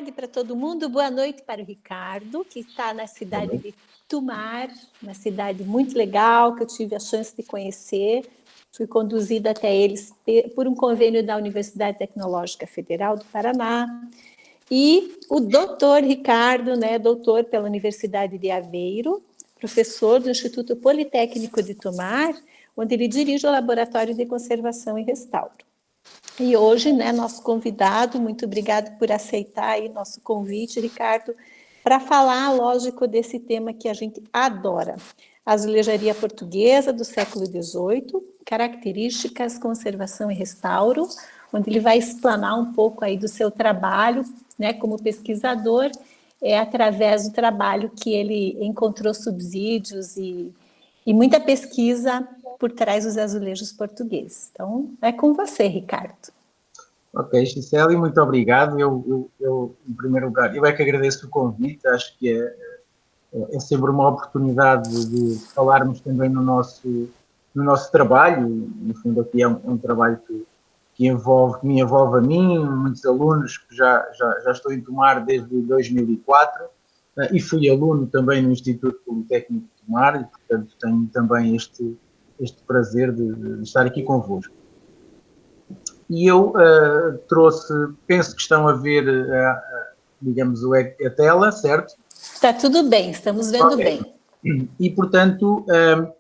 tarde para todo mundo, boa noite para o Ricardo, que está na cidade de Tomar, uma cidade muito legal, que eu tive a chance de conhecer. Fui conduzida até eles por um convênio da Universidade Tecnológica Federal do Paraná. E o doutor Ricardo, doutor pela Universidade de Aveiro, professor do Instituto Politécnico de Tomar, onde ele dirige o Laboratório de Conservação e Restauro. E hoje, nosso convidado, muito obrigado por aceitar aí nosso convite, Ricardo, para falar, lógico, desse tema que a gente adora, a azulejaria portuguesa do século XVIII, características, conservação e restauro, onde ele vai explanar um pouco aí do seu trabalho, como pesquisador, através do trabalho que ele encontrou subsídios e muita pesquisa por trás dos azulejos portugueses. Então, é com você, Ricardo. Ok, Gisele, muito obrigado. Eu, em primeiro lugar, eu é que agradeço o convite. Acho que é sempre uma oportunidade de falarmos também no nosso trabalho. No fundo, aqui é um trabalho que me envolve a mim, muitos alunos, que já estou em Tomar desde 2004, e fui aluno também no Instituto Politécnico de Tomar, e, portanto, tenho também este prazer de estar aqui convosco. E eu penso que estão a ver, digamos, a tela, certo? Está tudo bem, estamos vendo bem. E, portanto,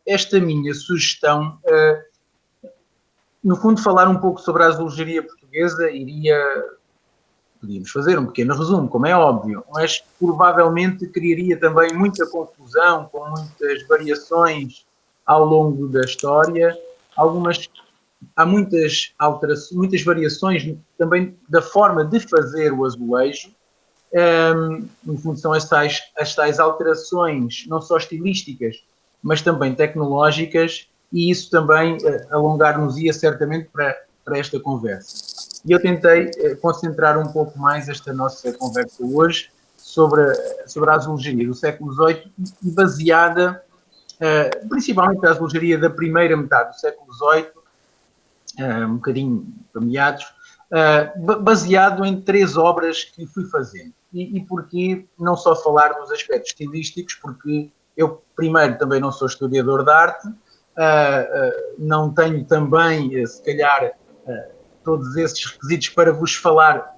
esta minha sugestão, no fundo, falar um pouco sobre a azulejaria portuguesa, podíamos fazer um pequeno resumo, como é óbvio, mas provavelmente criaria também muita confusão, com muitas variações ao longo da história. Há muitas alterações, muitas variações também da forma de fazer o azulejo. No fundo, são as tais alterações, não só estilísticas, mas também tecnológicas, e isso também alongar-nos-ia certamente para esta conversa. E eu tentei concentrar um pouco mais esta nossa conversa hoje sobre a azulejaria do século XVIII e baseada principalmente a azulejaria da primeira metade do século XVIII, um bocadinho para meados, baseado em 3 obras que fui fazendo. E porquê não só falar dos aspectos estilísticos, porque eu, primeiro, também não sou historiador de arte, não tenho também, se calhar, todos esses requisitos para vos falar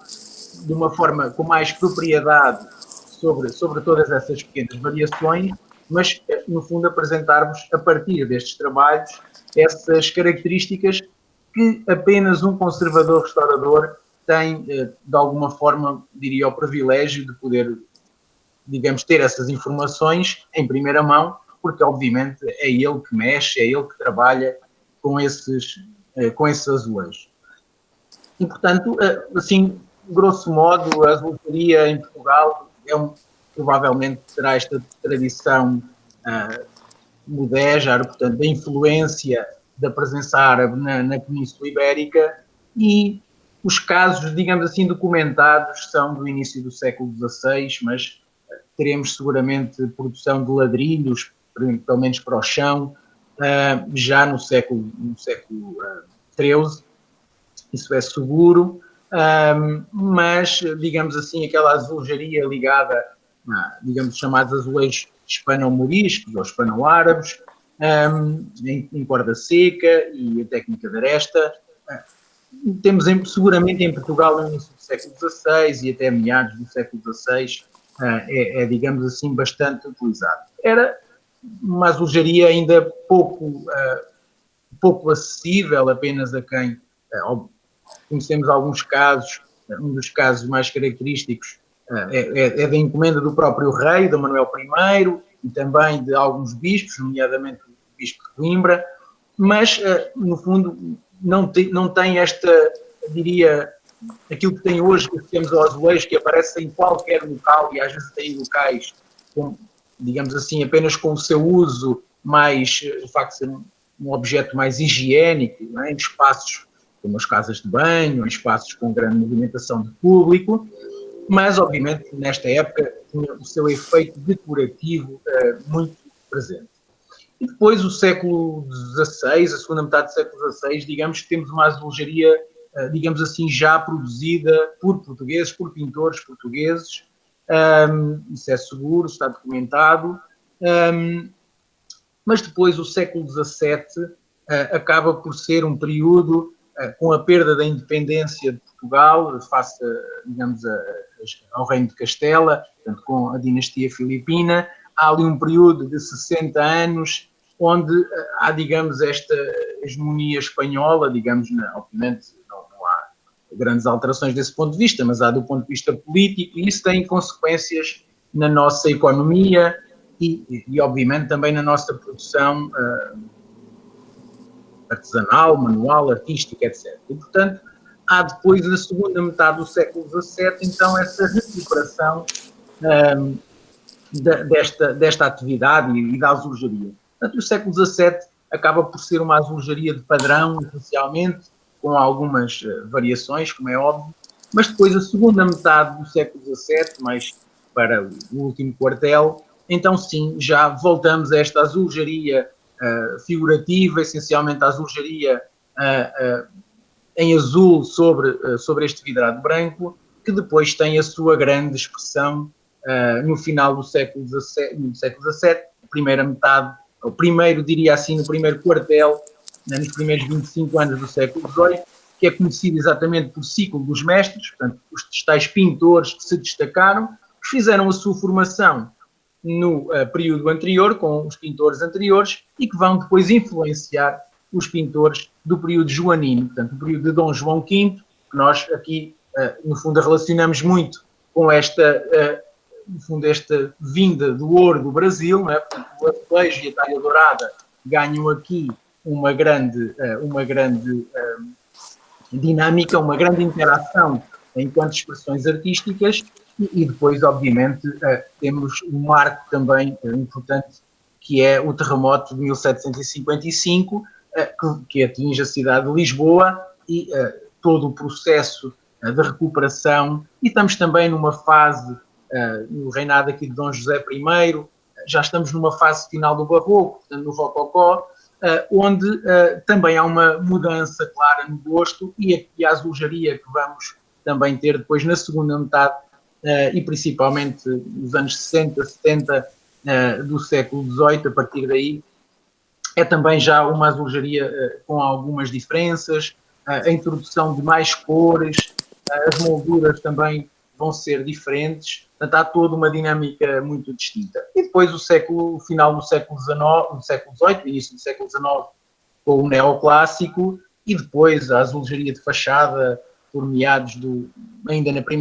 de uma forma com mais propriedade sobre todas essas pequenas variações, mas, no fundo, apresentar-vos, a partir destes trabalhos, essas características que apenas um conservador restaurador tem, de alguma forma, diria, o privilégio de poder, digamos, ter essas informações em primeira mão, porque, obviamente, é ele que mexe, é ele que trabalha com esses azulejos. E, portanto, assim, grosso modo, a azulejaria em Portugal provavelmente terá esta tradição mudéjar, portanto, da influência da presença árabe na Península Ibérica, e os casos, digamos assim, documentados são do início do século XVI, mas teremos seguramente produção de ladrilhos, pelo menos para o chão, já no século XIII, isso é seguro, mas, digamos assim, aquela azulejaria ligada, digamos, chamados azulejos hispano-moriscos ou hispano-árabes, em corda seca e a técnica de aresta. Temos seguramente em Portugal no início do século XVI e até meados do século XVI, digamos assim, bastante utilizado. Era uma azulejaria ainda pouco acessível apenas a quem... Conhecemos alguns casos, um dos casos mais característicos é da encomenda do próprio rei, Dom Manuel I, e também de alguns bispos, nomeadamente o bispo de Coimbra, mas, no fundo, não tem esta, diria, aquilo que tem hoje, que temos ao azulejo, que aparece em qualquer local, e às vezes tem locais, digamos assim, apenas com o seu uso mais, de facto, ser um objeto mais higiênico, em espaços como as casas de banho, em espaços com grande movimentação de público, mas, obviamente, nesta época, tinha o seu efeito decorativo muito presente. E depois, o século XVI, a segunda metade do século XVI, digamos que temos uma azulejaria digamos assim, já produzida por portugueses, por pintores portugueses. Isso é seguro, está documentado. Mas depois o século XVII acaba por ser um período com a perda da independência de Portugal, face, digamos, ao Reino de Castela, portanto, com a dinastia filipina. Há ali um período de 60 anos onde há, digamos, esta hegemonia espanhola, digamos, obviamente não há grandes alterações desse ponto de vista, mas há do ponto de vista político, e isso tem consequências na nossa economia e obviamente, também na nossa produção artesanal, manual, artística, etc. E, portanto, há depois, na segunda metade do século XVII, então, essa recuperação desta atividade e da azulejaria. Portanto, o século XVII acaba por ser uma azulejaria de padrão, essencialmente, com algumas variações, como é óbvio, mas depois a segunda metade do século XVII, mais para o último quartel, então sim, já voltamos a esta azulejaria figurativa, essencialmente a azulejaria em azul sobre este vidrado branco, que depois tem a sua grande expressão no final do século XVII, a primeira metade, ou primeiro, diria assim, no primeiro quartel, nos primeiros 25 anos do século XVIII, que é conhecido exatamente por ciclo dos mestres, portanto, os tais pintores que se destacaram, que fizeram a sua formação no período anterior, com os pintores anteriores, e que vão depois influenciar os pintores do período joanino, portanto, o período de Dom João V, que nós aqui, no fundo, relacionamos muito com esta vinda do ouro do Brasil, não é? Portanto, o azulejo e a talha dourada ganham aqui uma grande dinâmica, uma grande interação enquanto expressões artísticas e depois, obviamente, temos um marco também importante, que é o terremoto de 1755, que atinge a cidade de Lisboa e todo o processo de recuperação, e estamos também numa fase, no reinado aqui de Dom José I, já estamos numa fase final do Barroco, portanto, no Rococó, onde também há uma mudança clara no gosto e a azulejaria que vamos também ter depois na segunda metade e principalmente nos anos 60, 70 do século XVIII, a partir daí, é também já uma azulejaria com algumas diferenças, a introdução de mais cores, as molduras também vão ser diferentes, portanto há toda uma dinâmica muito distinta. E depois o final do século XVIII, início do século XIX, com o neoclássico, e depois a azulejaria de fachada, por meados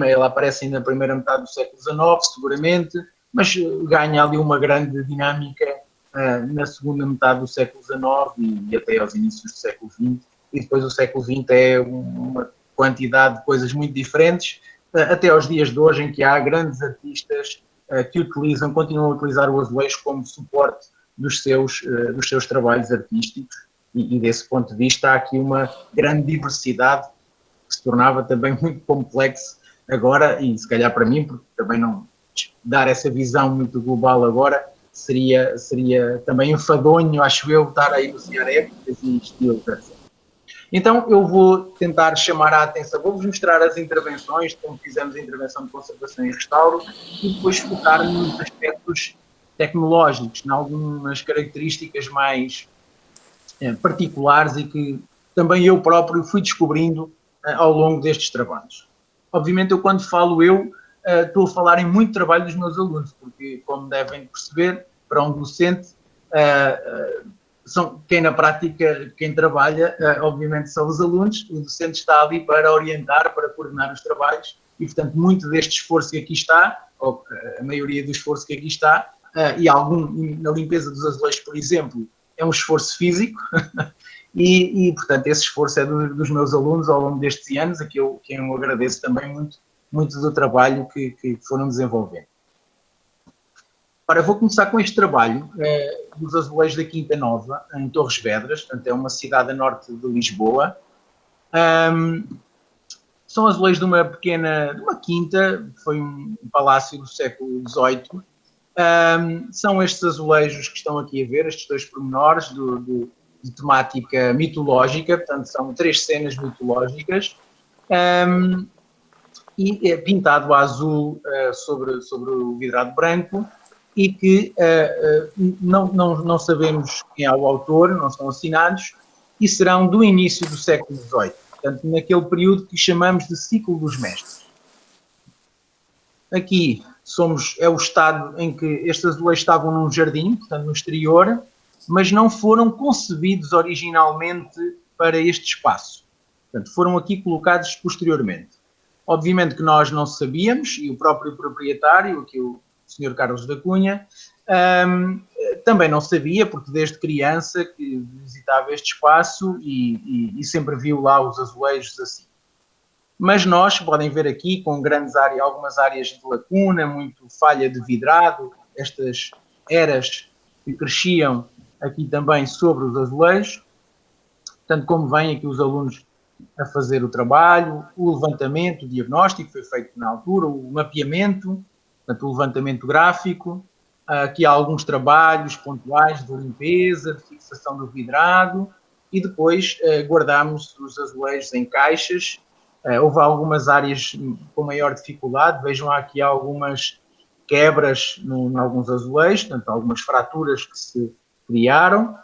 ela aparece ainda na primeira metade do século XIX, seguramente, mas ganha ali uma grande dinâmica na segunda metade do século XIX e até aos inícios do século XX, e depois o século XX é uma quantidade de coisas muito diferentes, até aos dias de hoje, em que há grandes artistas que continuam a utilizar o azulejo como suporte dos seus trabalhos artísticos, e desse ponto de vista há aqui uma grande diversidade que se tornava também muito complexo agora, e se calhar para mim, porque também não dar essa visão muito global agora, seria também enfadonho, acho eu, estar a enunciar épocas e estilos, etc. Então eu vou tentar chamar a atenção, vou-vos mostrar as intervenções, como fizemos a intervenção de conservação e restauro, e depois focar nos aspectos tecnológicos, em algumas características mais particulares e que também eu próprio fui descobrindo ao longo destes trabalhos. Obviamente eu quando falo estou a falar em muito trabalho dos meus alunos, porque como devem perceber, para um docente, quem na prática, quem trabalha, obviamente são os alunos, o docente está ali para orientar, para coordenar os trabalhos e portanto muito deste esforço que aqui está, ou a maioria do esforço que aqui está, e na limpeza dos azulejos, por exemplo, é um esforço físico e portanto, esse esforço é dos meus alunos ao longo destes anos, a quem eu agradeço também muito do trabalho que foram desenvolvendo. Ora, vou começar com este trabalho dos azulejos da Quinta Nova, em Torres Vedras, portanto, é uma cidade a norte de Lisboa. São azulejos de uma quinta, que foi um palácio do século XVIII. São estes azulejos que estão aqui a ver, estes dois pormenores de temática mitológica, portanto são 3 cenas mitológicas, E é pintado a azul sobre o vidrado branco, e que não sabemos quem é o autor, não são assinados, e serão do início do século XVIII, portanto, naquele período que chamamos de ciclo dos mestres. Aqui é o estado em que estes azulejos estavam num jardim, portanto, no exterior, mas não foram concebidos originalmente para este espaço. Portanto, foram aqui colocados posteriormente. Obviamente que nós não sabíamos, e o próprio proprietário, aqui o Sr. Carlos da Cunha, também não sabia, porque desde criança que visitava este espaço e sempre viu lá os azulejos assim. Mas nós, podem ver aqui, com grandes áreas, algumas áreas de lacuna, muito falha de vidrado, estas eras que cresciam aqui também sobre os azulejos. Portanto, como veem aqui os alunos a fazer o trabalho, o levantamento, o diagnóstico foi feito na altura, o mapeamento, portanto, o levantamento gráfico. Aqui há alguns trabalhos pontuais de limpeza, de fixação do vidrado, e depois guardamos os azulejos em caixas. Houve algumas áreas com maior dificuldade, vejam aqui algumas quebras em alguns azulejos, portanto, algumas fraturas que se criaram.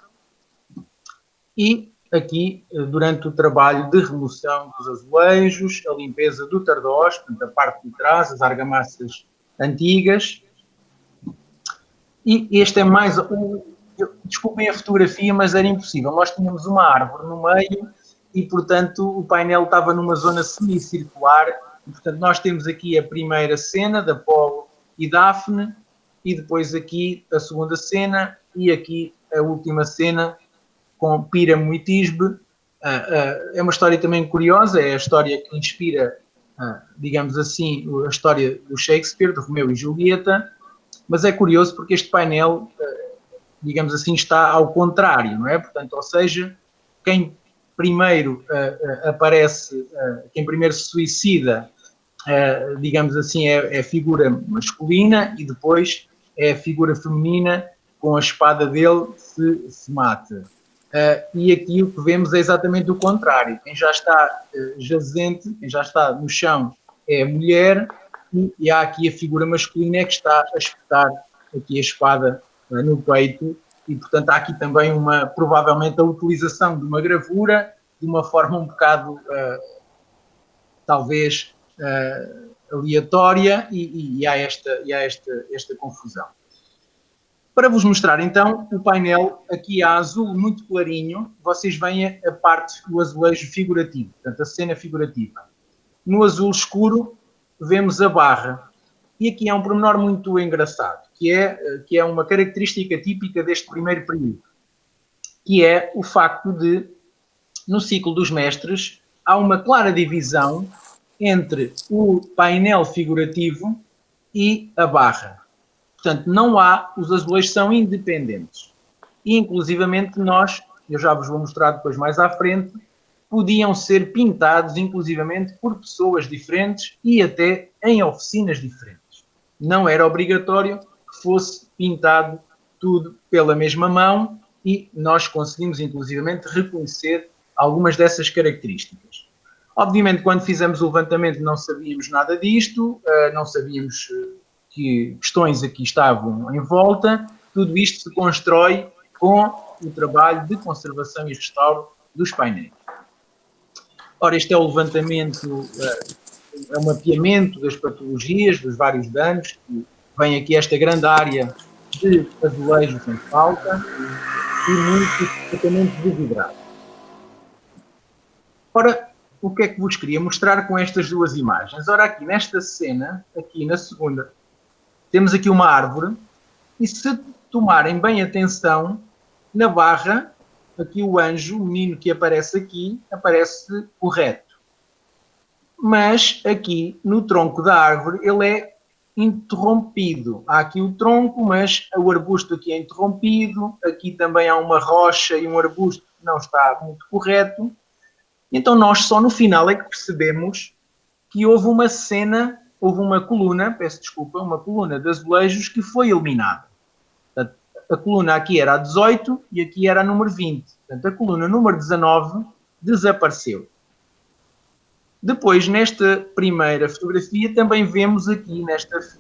E aqui, durante o trabalho de remoção dos azulejos, a limpeza do tardós, portanto, a parte de trás, as argamassas antigas. E este é mais... Desculpem a fotografia, mas era impossível. Nós tínhamos uma árvore no meio e, portanto, o painel estava numa zona semicircular. E, portanto, nós temos aqui a primeira cena da Apolo e Daphne, e depois aqui a segunda cena, e aqui a última cena com Píramo e Tisbe. É uma história também curiosa, é a história que inspira, digamos assim, a história do Shakespeare, de Romeu e Julieta, mas é curioso porque este painel, digamos assim, está ao contrário, não é? Portanto, ou seja, quem primeiro aparece, quem primeiro se suicida, digamos assim, é a figura masculina, e depois é a figura feminina com a espada dele se mata. E aqui o que vemos é exatamente o contrário. Quem já está jazente, quem já está no chão é a mulher, e há aqui a figura masculina que está a espetar aqui a espada no peito, e portanto há aqui também provavelmente a utilização de uma gravura de uma forma um bocado talvez aleatória, e há esta confusão. Para vos mostrar então o painel, aqui a azul muito clarinho, vocês veem a parte do azulejo figurativo, portanto a cena figurativa. No azul escuro vemos a barra, e aqui há um pormenor muito engraçado, que é uma característica típica deste primeiro período, que é o facto de, no ciclo dos mestres, há uma clara divisão entre o painel figurativo e a barra. Portanto, os azulejos são independentes. E, inclusivamente, eu já vos vou mostrar depois mais à frente, podiam ser pintados, inclusivamente, por pessoas diferentes e até em oficinas diferentes. Não era obrigatório que fosse pintado tudo pela mesma mão, e nós conseguimos, inclusivamente, reconhecer algumas dessas características. Obviamente, quando fizemos o levantamento, não sabíamos nada disto, não sabíamos que questões aqui estavam em volta. Tudo isto se constrói com o trabalho de conservação e restauro dos painéis. Ora, este é o levantamento, é o mapeamento das patologias, dos vários danos, que vem aqui esta grande área de azulejos em falta e muito tratamento de vidrado. Ora, o que é que vos queria mostrar com estas duas imagens? Ora, aqui nesta cena, aqui na segunda, temos aqui uma árvore, e se tomarem bem atenção, na barra, aqui o anjo, o menino que aparece aqui, aparece correto. Mas aqui, no tronco da árvore, ele é interrompido. Há aqui o tronco, mas o arbusto aqui é interrompido. Aqui também há uma rocha e um arbusto que não está muito correto. Então nós só no final é que percebemos que houve uma cena, houve uma coluna, peço desculpa, uma coluna de azulejos que foi eliminada. Portanto, a coluna aqui era a 18 e aqui era a número 20. Portanto, a coluna número 19 desapareceu. Depois, nesta primeira fotografia, também vemos aqui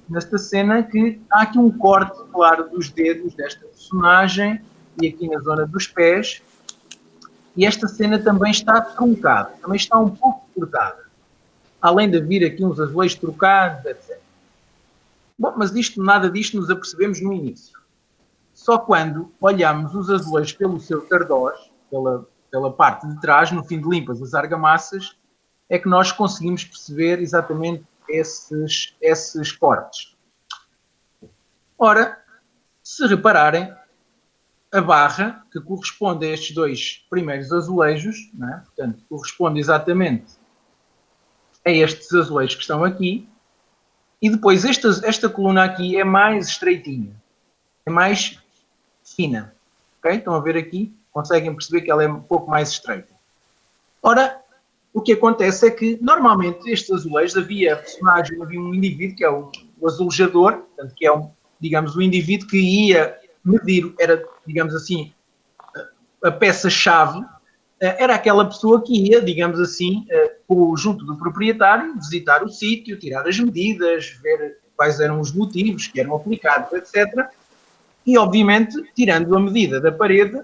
nesta cena que há aqui um corte claro dos dedos desta personagem e aqui na zona dos pés. E esta cena também está truncada, também está um pouco cortada. Além de vir aqui uns azulejos trocados, etc. Bom, mas nada disto nos apercebemos no início. Só quando olhamos os azulejos pelo seu tardós, pela parte de trás, no fim de limpas as argamassas, é que nós conseguimos perceber exatamente esses cortes. Ora, se repararem, a barra que corresponde a estes dois primeiros azulejos, não é? Portanto, corresponde exatamente a estes azulejos que estão aqui, e depois esta coluna aqui é mais estreitinha, é mais fina. Okay? Estão a ver aqui? Conseguem perceber que ela é um pouco mais estreita. Ora, o que acontece é que, normalmente, estes azulejos, havia um indivíduo, que é o azulejador, portanto, que é, digamos, o indivíduo que ia medir, era, digamos assim, a peça-chave, era aquela pessoa que ia, digamos assim, junto do proprietário, visitar o sítio, tirar as medidas, ver quais eram os motivos que eram aplicados, etc. E, obviamente, tirando a medida da parede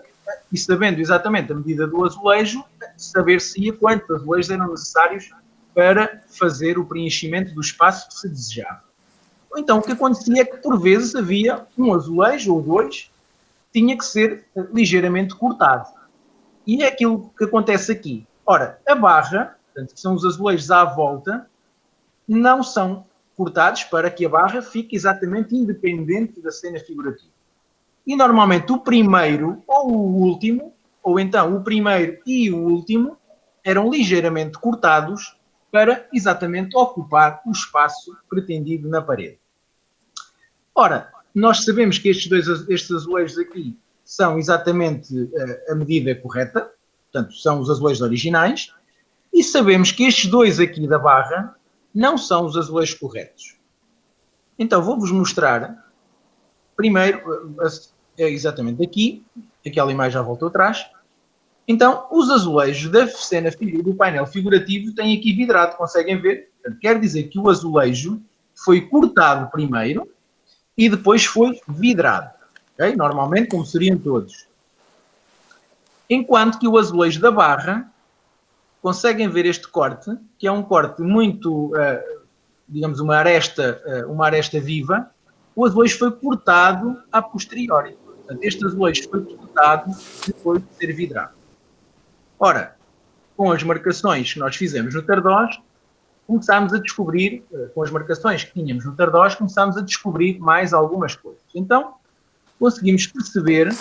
e sabendo exatamente a medida do azulejo, saber-se-ia quantos azulejos eram necessários para fazer o preenchimento do espaço que se desejava. Então, o que acontecia é que, por vezes, havia um azulejo ou dois, tinha que ser ligeiramente cortado. E é aquilo que acontece aqui. Ora, a barra, portanto, que são os azulejos à volta, não são cortados para que a barra fique exatamente independente da cena figurativa. E normalmente o primeiro ou o último, ou então o primeiro e o último, eram ligeiramente cortados para exatamente ocupar o espaço pretendido na parede. Ora, nós sabemos que estes azulejos aqui são exatamente a medida correta, portanto, são os azulejos originais, e sabemos que estes dois aqui da barra não são os azulejos corretos. Então, vou-vos mostrar, primeiro, exatamente aqui, aquela imagem já voltou atrás. Então, os azulejos da cena do painel figurativo têm aqui vidrado, conseguem ver? Portanto, quer dizer que o azulejo foi cortado primeiro e depois foi vidrado. Okay? Normalmente, como seriam todos. Enquanto que o azulejo da barra, conseguem ver este corte, que é um corte muito, digamos, uma aresta viva. O azulejo foi cortado a posteriori. Portanto, este azulejo foi cortado depois de ser vidrado. Ora, com as marcações que nós fizemos no tardós, começámos a descobrir, com as marcações que tínhamos no tardós, começámos a descobrir mais algumas coisas. Então, conseguimos perceber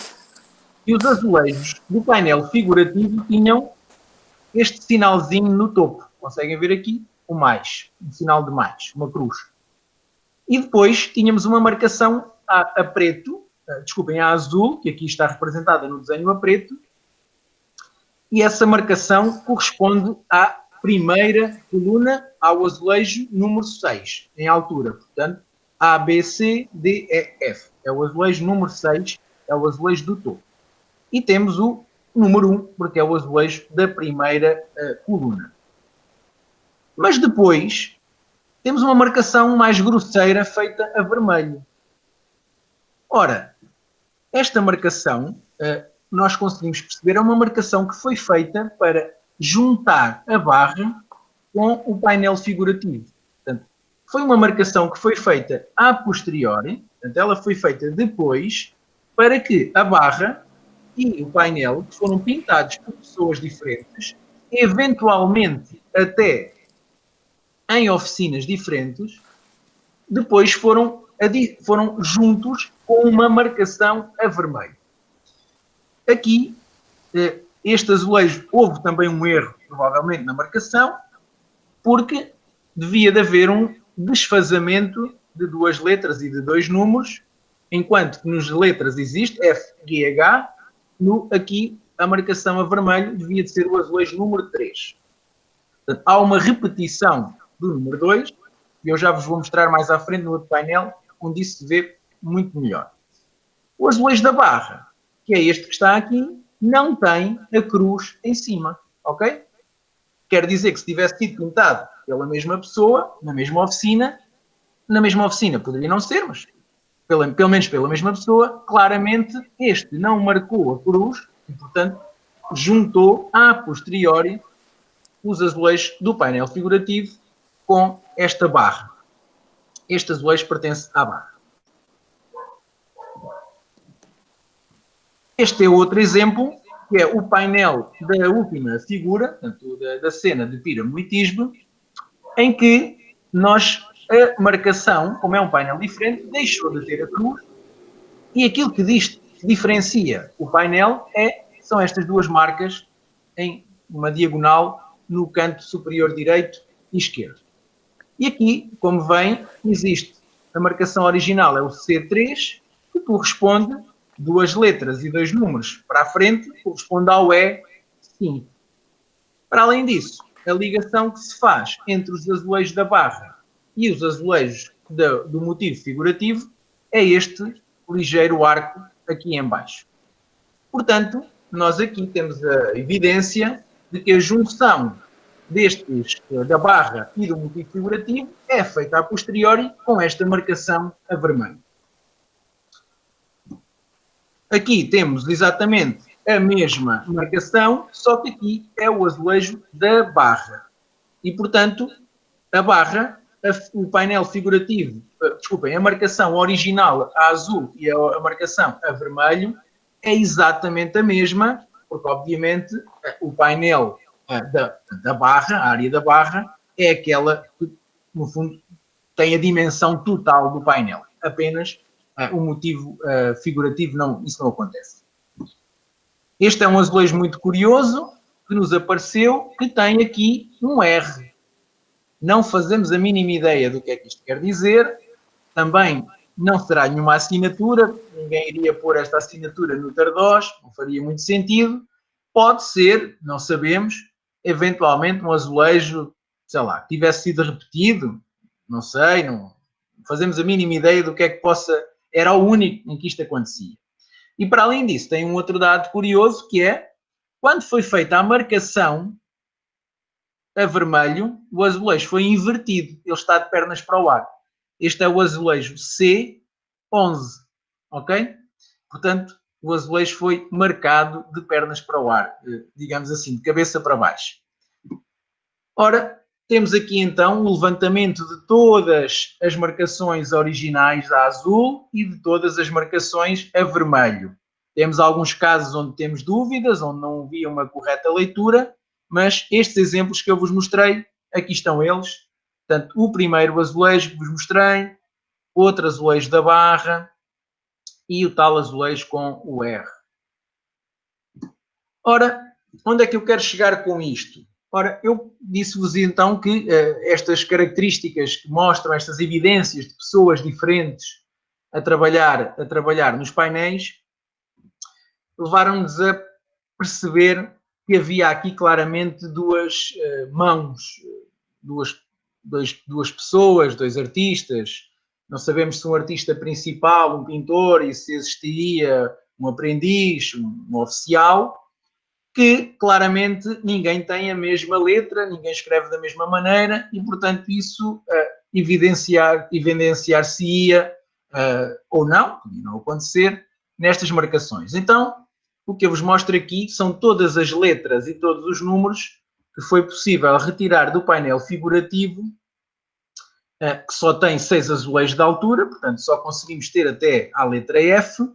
que os azulejos do painel figurativo tinham este sinalzinho no topo. Conseguem ver aqui? O mais, um sinal de mais, uma cruz. E depois tínhamos uma marcação a preto, desculpem, a azul, que aqui está representada no desenho a preto, e essa marcação corresponde à primeira coluna, ao azulejo número 6, em altura. Portanto, A, B, C, D, E, F. É o azulejo número 6, é o azulejo do topo. E temos o número 1, porque é o azulejo da primeira coluna. Mas depois, temos uma marcação mais grosseira feita a vermelho. Ora, esta marcação, nós conseguimos perceber, é uma marcação que foi feita para juntar a barra com o painel figurativo. Portanto, foi uma marcação que foi feita a posteriori, portanto, ela foi feita depois, para que a barra e o painel, que foram pintados por pessoas diferentes, eventualmente até em oficinas diferentes, depois foram juntos com uma marcação a vermelho. Aqui, este azulejo, houve também um erro, provavelmente, na marcação, porque devia de haver um desfazamento de duas letras e de dois números, enquanto que nas letras existe F, G, H, aqui a marcação a vermelho devia de ser o azulejo número 3. Portanto, há uma repetição do número 2, e eu já vos vou mostrar mais à frente no outro painel, onde isso se vê muito melhor. O azulejo da barra, que é este que está aqui, não tem a cruz em cima, ok? Quer dizer que se tivesse sido pintado pela mesma pessoa, na mesma oficina poderia não ser, mas pelo menos pela mesma pessoa, claramente este não marcou a cruz e, portanto, juntou a posteriori os azulejos do painel figurativo com esta barra. Este azulejo pertence à barra. Este é outro exemplo, que é o painel da última figura, portanto, da cena de Píramo e Tisbe, em que a marcação, como é um painel diferente, deixou de ter a cruz, e aquilo que diferencia o painel são estas duas marcas em uma diagonal no canto superior direito e esquerdo. E aqui, como vem, existe a marcação original, é o C3, que corresponde, 2 letras e 2 números para a frente, corresponde ao E5. Para além disso, a ligação que se faz entre os azulejos da barra e os azulejos do motivo figurativo é este ligeiro arco aqui em baixo. Portanto, nós aqui temos a evidência de que a junção da barra e do motivo figurativo é feita a posteriori com esta marcação a vermelho. Aqui temos exatamente a mesma marcação, só que aqui é o azulejo da barra. E, portanto, a barra, o painel figurativo, desculpem, a marcação original a azul e a marcação a vermelho é exatamente a mesma, porque, obviamente, o painel da barra, a área da barra, é aquela que, no fundo, tem a dimensão total do painel. Apenas o motivo figurativo, isso não acontece. Este é um azulejo muito curioso que nos apareceu, que tem aqui um R. Não fazemos a mínima ideia do que é que isto quer dizer. Também não será nenhuma assinatura. Ninguém iria pôr esta assinatura no Tardós. Não faria muito sentido. Pode ser, não sabemos, eventualmente um azulejo, sei lá, que tivesse sido repetido. Não sei, não fazemos a mínima ideia do que é que possa... Era o único em que isto acontecia. E, para além disso, tem um outro dado curioso, que é, quando foi feita a marcação a vermelho, o azulejo foi invertido. Ele está de pernas para o ar. Este é o azulejo C11, ok? Portanto, o azulejo foi marcado de pernas para o ar, digamos assim, de cabeça para baixo. Ora, temos aqui então o levantamento de todas as marcações originais a azul e de todas as marcações a vermelho. Temos alguns casos onde temos dúvidas, onde não havia uma correta leitura, mas estes exemplos que eu vos mostrei, aqui estão eles. Portanto, o primeiro azulejo que vos mostrei, outro azulejo da barra e o tal azulejo com o R. Ora, onde é que eu quero chegar com isto? Ora, eu disse-vos então que estas características que mostram estas evidências de pessoas diferentes a trabalhar nos painéis levaram-nos a perceber que havia aqui claramente duas mãos, duas pessoas, dois artistas. Não sabemos se um artista principal, um pintor, e se existiria um aprendiz, um oficial, que claramente ninguém tem a mesma letra, ninguém escreve da mesma maneira e, portanto, isso evidenciar-se-ia ou não, podia não acontecer, nestas marcações. Então, o que eu vos mostro aqui são todas as letras e todos os números que foi possível retirar do painel figurativo, que só tem 6 azulejos de altura, portanto, só conseguimos ter até à letra F,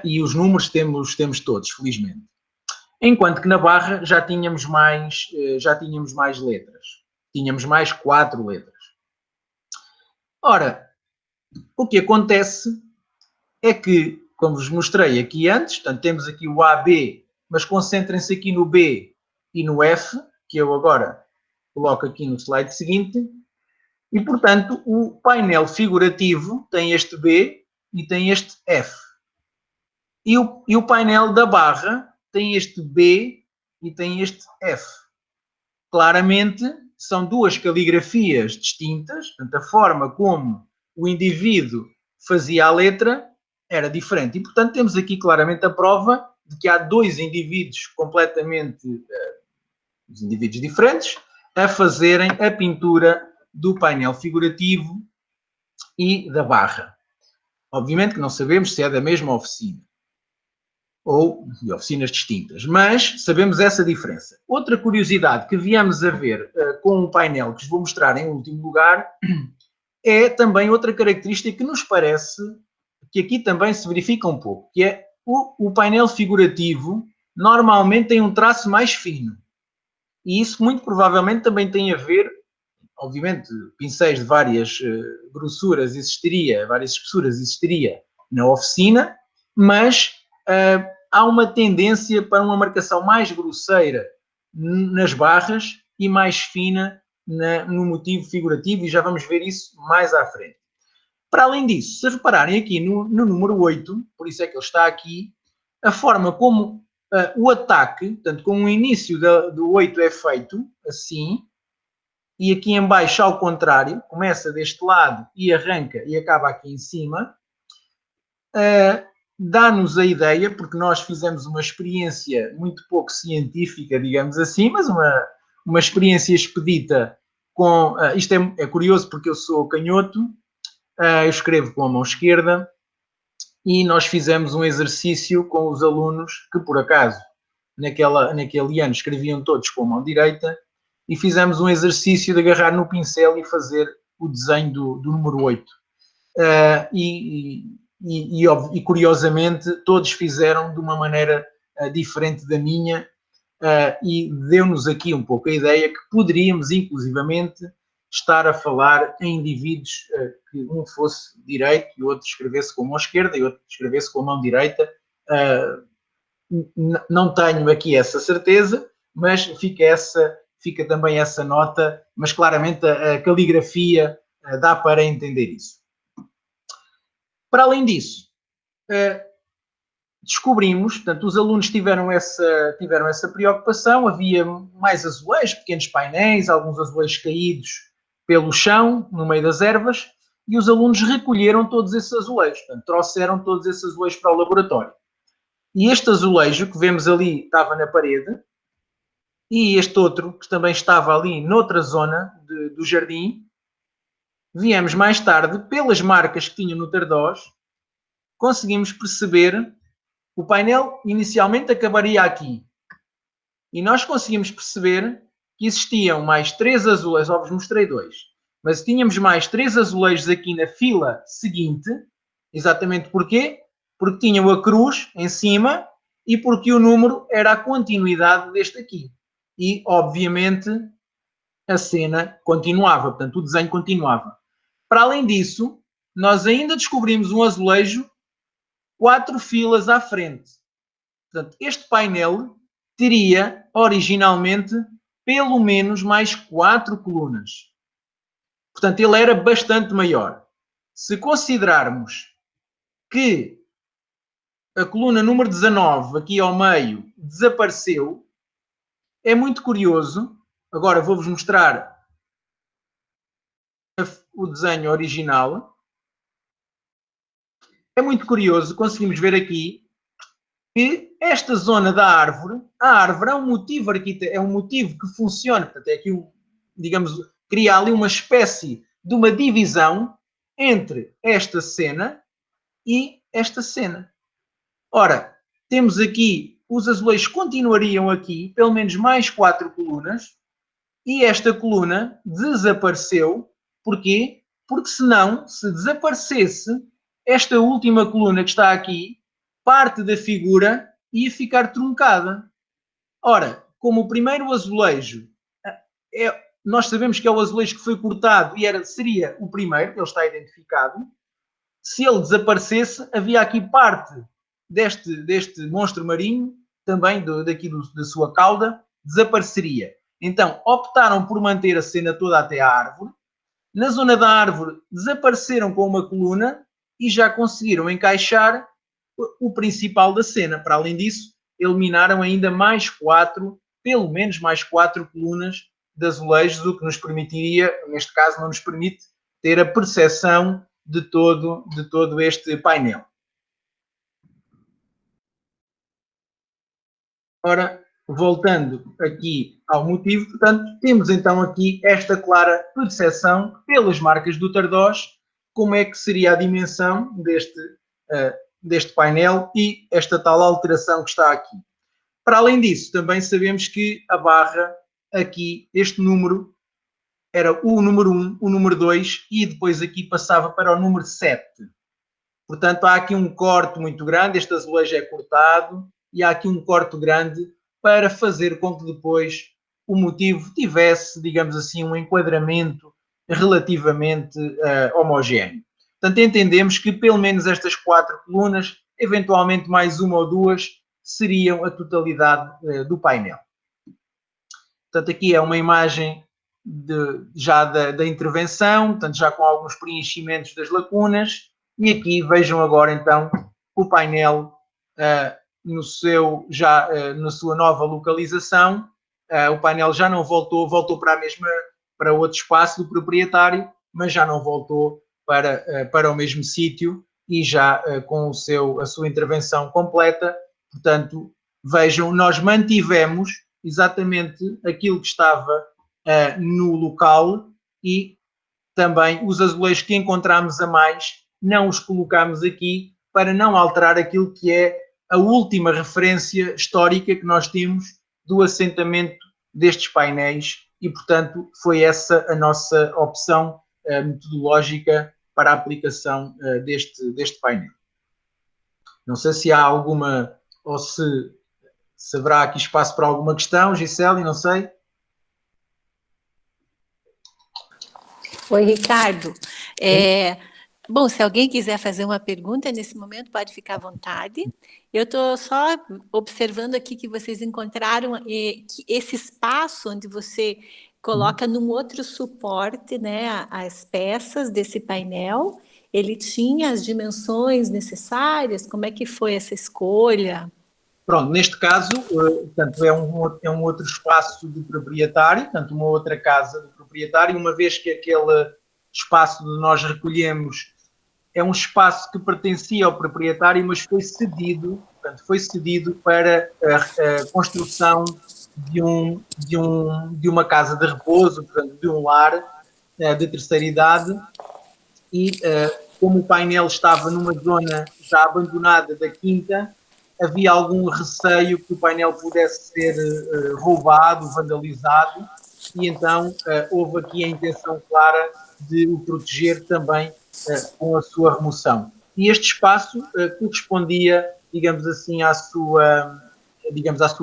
e os números temos todos, felizmente. Enquanto que na barra já tínhamos mais letras. Tínhamos mais 4 letras. Ora, o que acontece é que, como vos mostrei aqui antes, portanto, temos aqui o AB, mas concentrem-se aqui no B e no F, que eu agora coloco aqui no slide seguinte, e, portanto, o painel figurativo tem este B e tem este F. E o painel da barra tem este B e tem este F. Claramente, são duas caligrafias distintas, portanto, a forma como o indivíduo fazia a letra era diferente. E, portanto, temos aqui claramente a prova de que há dois indivíduos completamente os indivíduos diferentes, a fazerem a pintura do painel figurativo e da barra. Obviamente que não sabemos se é da mesma oficina ou de oficinas distintas, mas sabemos essa diferença. Outra curiosidade que viemos a ver com o painel que vos vou mostrar em último lugar é também outra característica que nos parece que aqui também se verifica um pouco, que é o painel figurativo normalmente tem um traço mais fino. E isso muito provavelmente também tem a ver, obviamente, pincéis de várias grossuras existiria, várias espessuras existiria na oficina, mas há uma tendência para uma marcação mais grosseira nas barras e mais fina no motivo figurativo, e já vamos ver isso mais à frente. Para além disso, se repararem aqui no número 8, por isso é que ele está aqui, a forma como o ataque, portanto, como o início do 8 é feito, assim, e aqui em baixo ao contrário, começa deste lado e arranca e acaba aqui em cima, dá-nos a ideia, porque nós fizemos uma experiência muito pouco científica, digamos assim, mas uma experiência expedita com... isto é curioso porque eu sou canhoto, eu escrevo com a mão esquerda e nós fizemos um exercício com os alunos que, por acaso, naquele ano escreviam todos com a mão direita e fizemos um exercício de agarrar no pincel e fazer o desenho do número 8. E curiosamente todos fizeram de uma maneira diferente da minha e deu-nos aqui um pouco a ideia que poderíamos inclusivamente estar a falar em indivíduos que um fosse direito e o outro escrevesse com a mão esquerda e o outro escrevesse com a mão direita. Não tenho aqui essa certeza, mas fica também essa nota, mas claramente a caligrafia dá para entender isso. Para além disso, descobrimos, portanto, os alunos tiveram essa preocupação, havia mais azulejos, pequenos painéis, alguns azulejos caídos pelo chão, no meio das ervas, e os alunos recolheram todos esses azulejos, portanto, trouxeram todos esses azulejos para o laboratório. E este azulejo que vemos ali estava na parede, e este outro, que também estava ali noutra zona do jardim, viemos mais tarde, pelas marcas que tinha no tardós, conseguimos perceber, o painel inicialmente acabaria aqui. E nós conseguimos perceber que existiam mais 3 azulejos, ó, vos mostrei 2, mas tínhamos mais 3 azulejos aqui na fila seguinte, exatamente porquê? Porque tinham a cruz em cima e porque o número era a continuidade deste aqui. E, obviamente, a cena continuava, portanto, o desenho continuava. Para além disso, nós ainda descobrimos um azulejo 4 filas à frente. Portanto, este painel teria, originalmente, pelo menos mais 4 colunas. Portanto, ele era bastante maior. Se considerarmos que a coluna número 19, aqui ao meio, desapareceu, é muito curioso. Agora vou-vos mostrar o desenho original. É muito curioso, conseguimos ver aqui que esta zona da árvore, a árvore é um motivo é um motivo que funciona, portanto, é aqui, digamos, cria ali uma espécie de uma divisão entre esta cena e esta cena. Ora, temos aqui, os azulejos continuariam aqui, pelo menos mais 4 colunas, e esta coluna desapareceu. Porquê? Porque senão, se desaparecesse, esta última coluna que está aqui, parte da figura ia ficar truncada. Ora, como o primeiro azulejo, nós sabemos que é o azulejo que foi cortado e seria o primeiro, ele está identificado, se ele desaparecesse, havia aqui parte deste monstro marinho, também da sua cauda, desapareceria. Então, optaram por manter a cena toda até à árvore. Na zona da árvore, desapareceram com uma coluna e já conseguiram encaixar o principal da cena. Para além disso, eliminaram ainda mais 4, pelo menos mais 4 colunas de azulejos, o que nos permitiria, neste caso não nos permite, ter a percepção de todo este painel. Ora, voltando aqui ao motivo, portanto, temos então aqui esta clara percepção pelas marcas do Tardós, como é que seria a dimensão deste painel e esta tal alteração que está aqui. Para além disso, também sabemos que a barra aqui, este número, era o número 1, o número 2 e depois aqui passava para o número 7. Portanto, há aqui um corte muito grande, este azulejo é cortado e há aqui um corte grande para fazer com que depois o motivo tivesse, digamos assim, um enquadramento relativamente homogéneo. Portanto, entendemos que pelo menos estas 4 colunas, eventualmente mais uma ou duas, seriam a totalidade do painel. Portanto, aqui é uma imagem já da intervenção, portanto, já com alguns preenchimentos das lacunas. E aqui vejam agora então o painel na sua nova localização. O painel já não voltou para outro espaço do proprietário, mas já não voltou para o mesmo sítio e já com a sua intervenção completa. Portanto, vejam, nós mantivemos exatamente aquilo que estava no local e também os azulejos que encontramos a mais não os colocamos aqui para não alterar aquilo que é a última referência histórica que nós temos do assentamento destes painéis e, portanto, foi essa a nossa opção metodológica para a aplicação deste painel. Não sei se há alguma, ou se haverá aqui espaço para alguma questão, Gisele, não sei. Oi, Ricardo. Bom, se alguém quiser fazer uma pergunta nesse momento, pode ficar à vontade. Eu estou só observando aqui que vocês encontraram que esse espaço onde você coloca num outro suporte, né, as peças desse painel, ele tinha as dimensões necessárias? Como é que foi essa escolha? Pronto, neste caso, portanto, é um outro espaço do proprietário, portanto, uma outra casa do proprietário, uma vez que aquele espaço onde nós recolhemos é um espaço que pertencia ao proprietário, mas foi cedido para a construção de uma casa de repouso, portanto, de um lar de terceira idade, e como o painel estava numa zona já abandonada da quinta, havia algum receio que o painel pudesse ser roubado, vandalizado, e então houve aqui a intenção clara de o proteger também com a sua remoção. E este espaço correspondia, digamos assim, à sua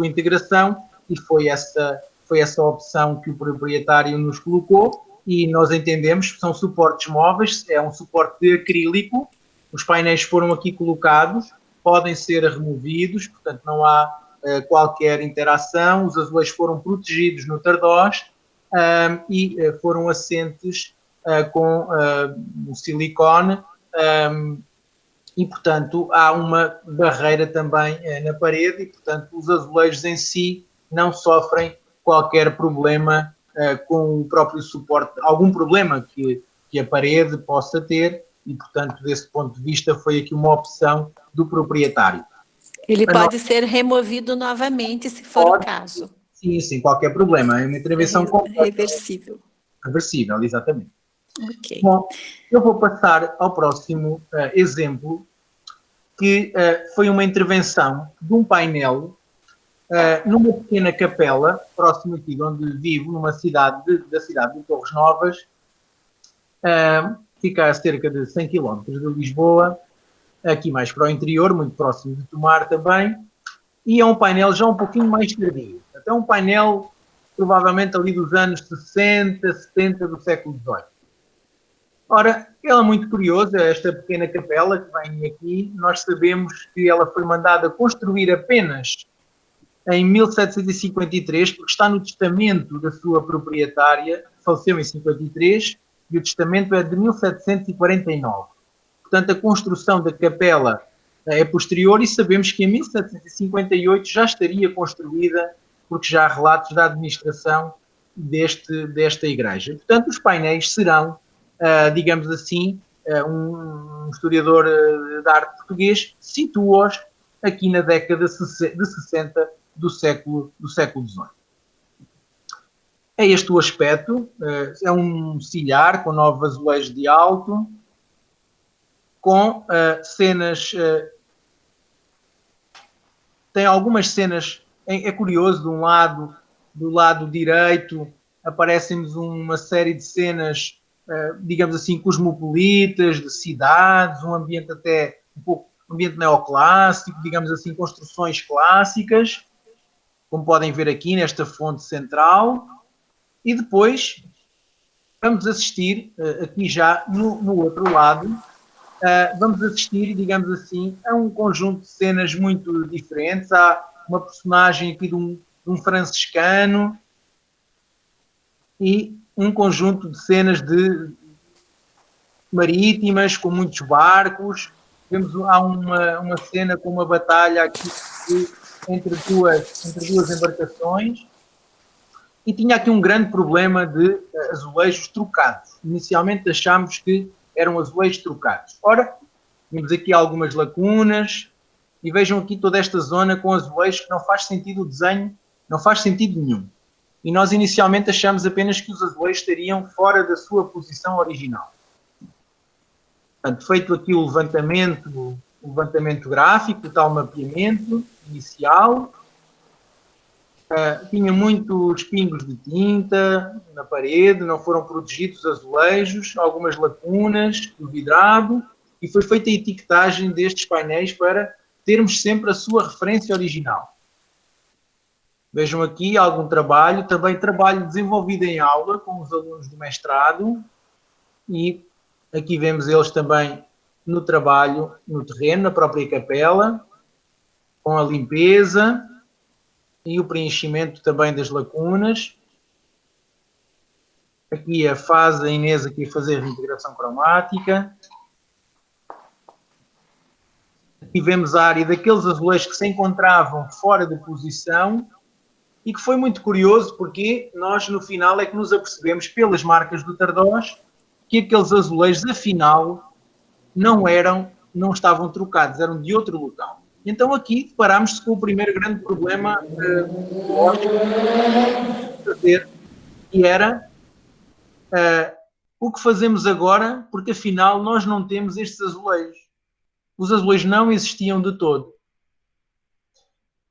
integração, e foi essa opção que o proprietário nos colocou, e nós entendemos que são suportes móveis, é um suporte de acrílico, os painéis foram aqui colocados, podem ser removidos, portanto não há qualquer interação, os azulejos foram protegidos no Tardós e foram assentes com o silicone e, portanto, há uma barreira também na parede e, portanto, os azulejos em si não sofrem qualquer problema com o próprio suporte, algum problema que a parede possa ter e, portanto, desse ponto de vista foi aqui uma opção do proprietário. Ele pode ser removido novamente, se for o caso. Sim, sem qualquer problema. É uma intervenção reversível. Reversível, exatamente. Okay. Bom, eu vou passar ao próximo exemplo, que foi uma intervenção de um painel numa pequena capela, próximo aqui de onde vivo, numa da cidade de Torres Novas, fica a cerca de 100 km de Lisboa, aqui mais para o interior, muito próximo de Tomar também, e é um painel já um pouquinho mais tardio. É um painel provavelmente ali dos anos 60, 70 do século XVIII. Ora, ela é muito curiosa, esta pequena capela que vem aqui, nós sabemos que ela foi mandada construir apenas em 1753, porque está no testamento da sua proprietária, faleceu em 53, e o testamento é de 1749. Portanto, a construção da capela é posterior e sabemos que em 1758 já estaria construída, porque já há relatos da administração desta igreja. Portanto, os painéis serão, digamos assim, um historiador da arte português situa-os aqui na década de 60 do século XVIII. É este o aspecto, é um silhar com 9 azulejos de alto, com cenas, tem algumas cenas, é curioso, do lado direito, aparecem-nos uma série de cenas, digamos assim, cosmopolitas, de cidades, um ambiente até um pouco, um ambiente neoclássico, digamos assim, construções clássicas, como podem ver aqui nesta fonte central, e depois vamos assistir, aqui já no outro lado, vamos assistir, digamos assim, a um conjunto de cenas muito diferentes. Há uma personagem aqui de um franciscano e um conjunto de cenas marítimas, com muitos barcos. Há uma cena com uma batalha aqui entre duas embarcações. E tinha aqui um grande problema de azulejos trocados. Inicialmente achámos que eram azulejos trocados. Ora, temos aqui algumas lacunas e vejam aqui toda esta zona com azulejos que não faz sentido o desenho, não faz sentido nenhum. E nós inicialmente achamos apenas que os azulejos estariam fora da sua posição original. Portanto, feito aqui o levantamento gráfico, o tal mapeamento inicial, tinha muitos pingos de tinta na parede, não foram protegidos os azulejos, algumas lacunas do vidrado, e foi feita a etiquetagem destes painéis para termos sempre a sua referência original. Vejam aqui algum trabalho, também trabalho desenvolvido em aula com os alunos do mestrado, e aqui vemos eles também no trabalho, no terreno, na própria capela, com a limpeza e o preenchimento também das lacunas. Aqui a fase, a Inês aqui a fazer a reintegração cromática. Aqui vemos a área daqueles azulejos que se encontravam fora de posição e que foi muito curioso porque nós no final é que nos apercebemos pelas marcas do Tardós que aqueles azulejos afinal não estavam trocados, eram de outro local. Então aqui deparámos-se com o primeiro grande problema que era o que fazemos agora, porque afinal nós não temos estes azulejos. Os azulejos não existiam de todo.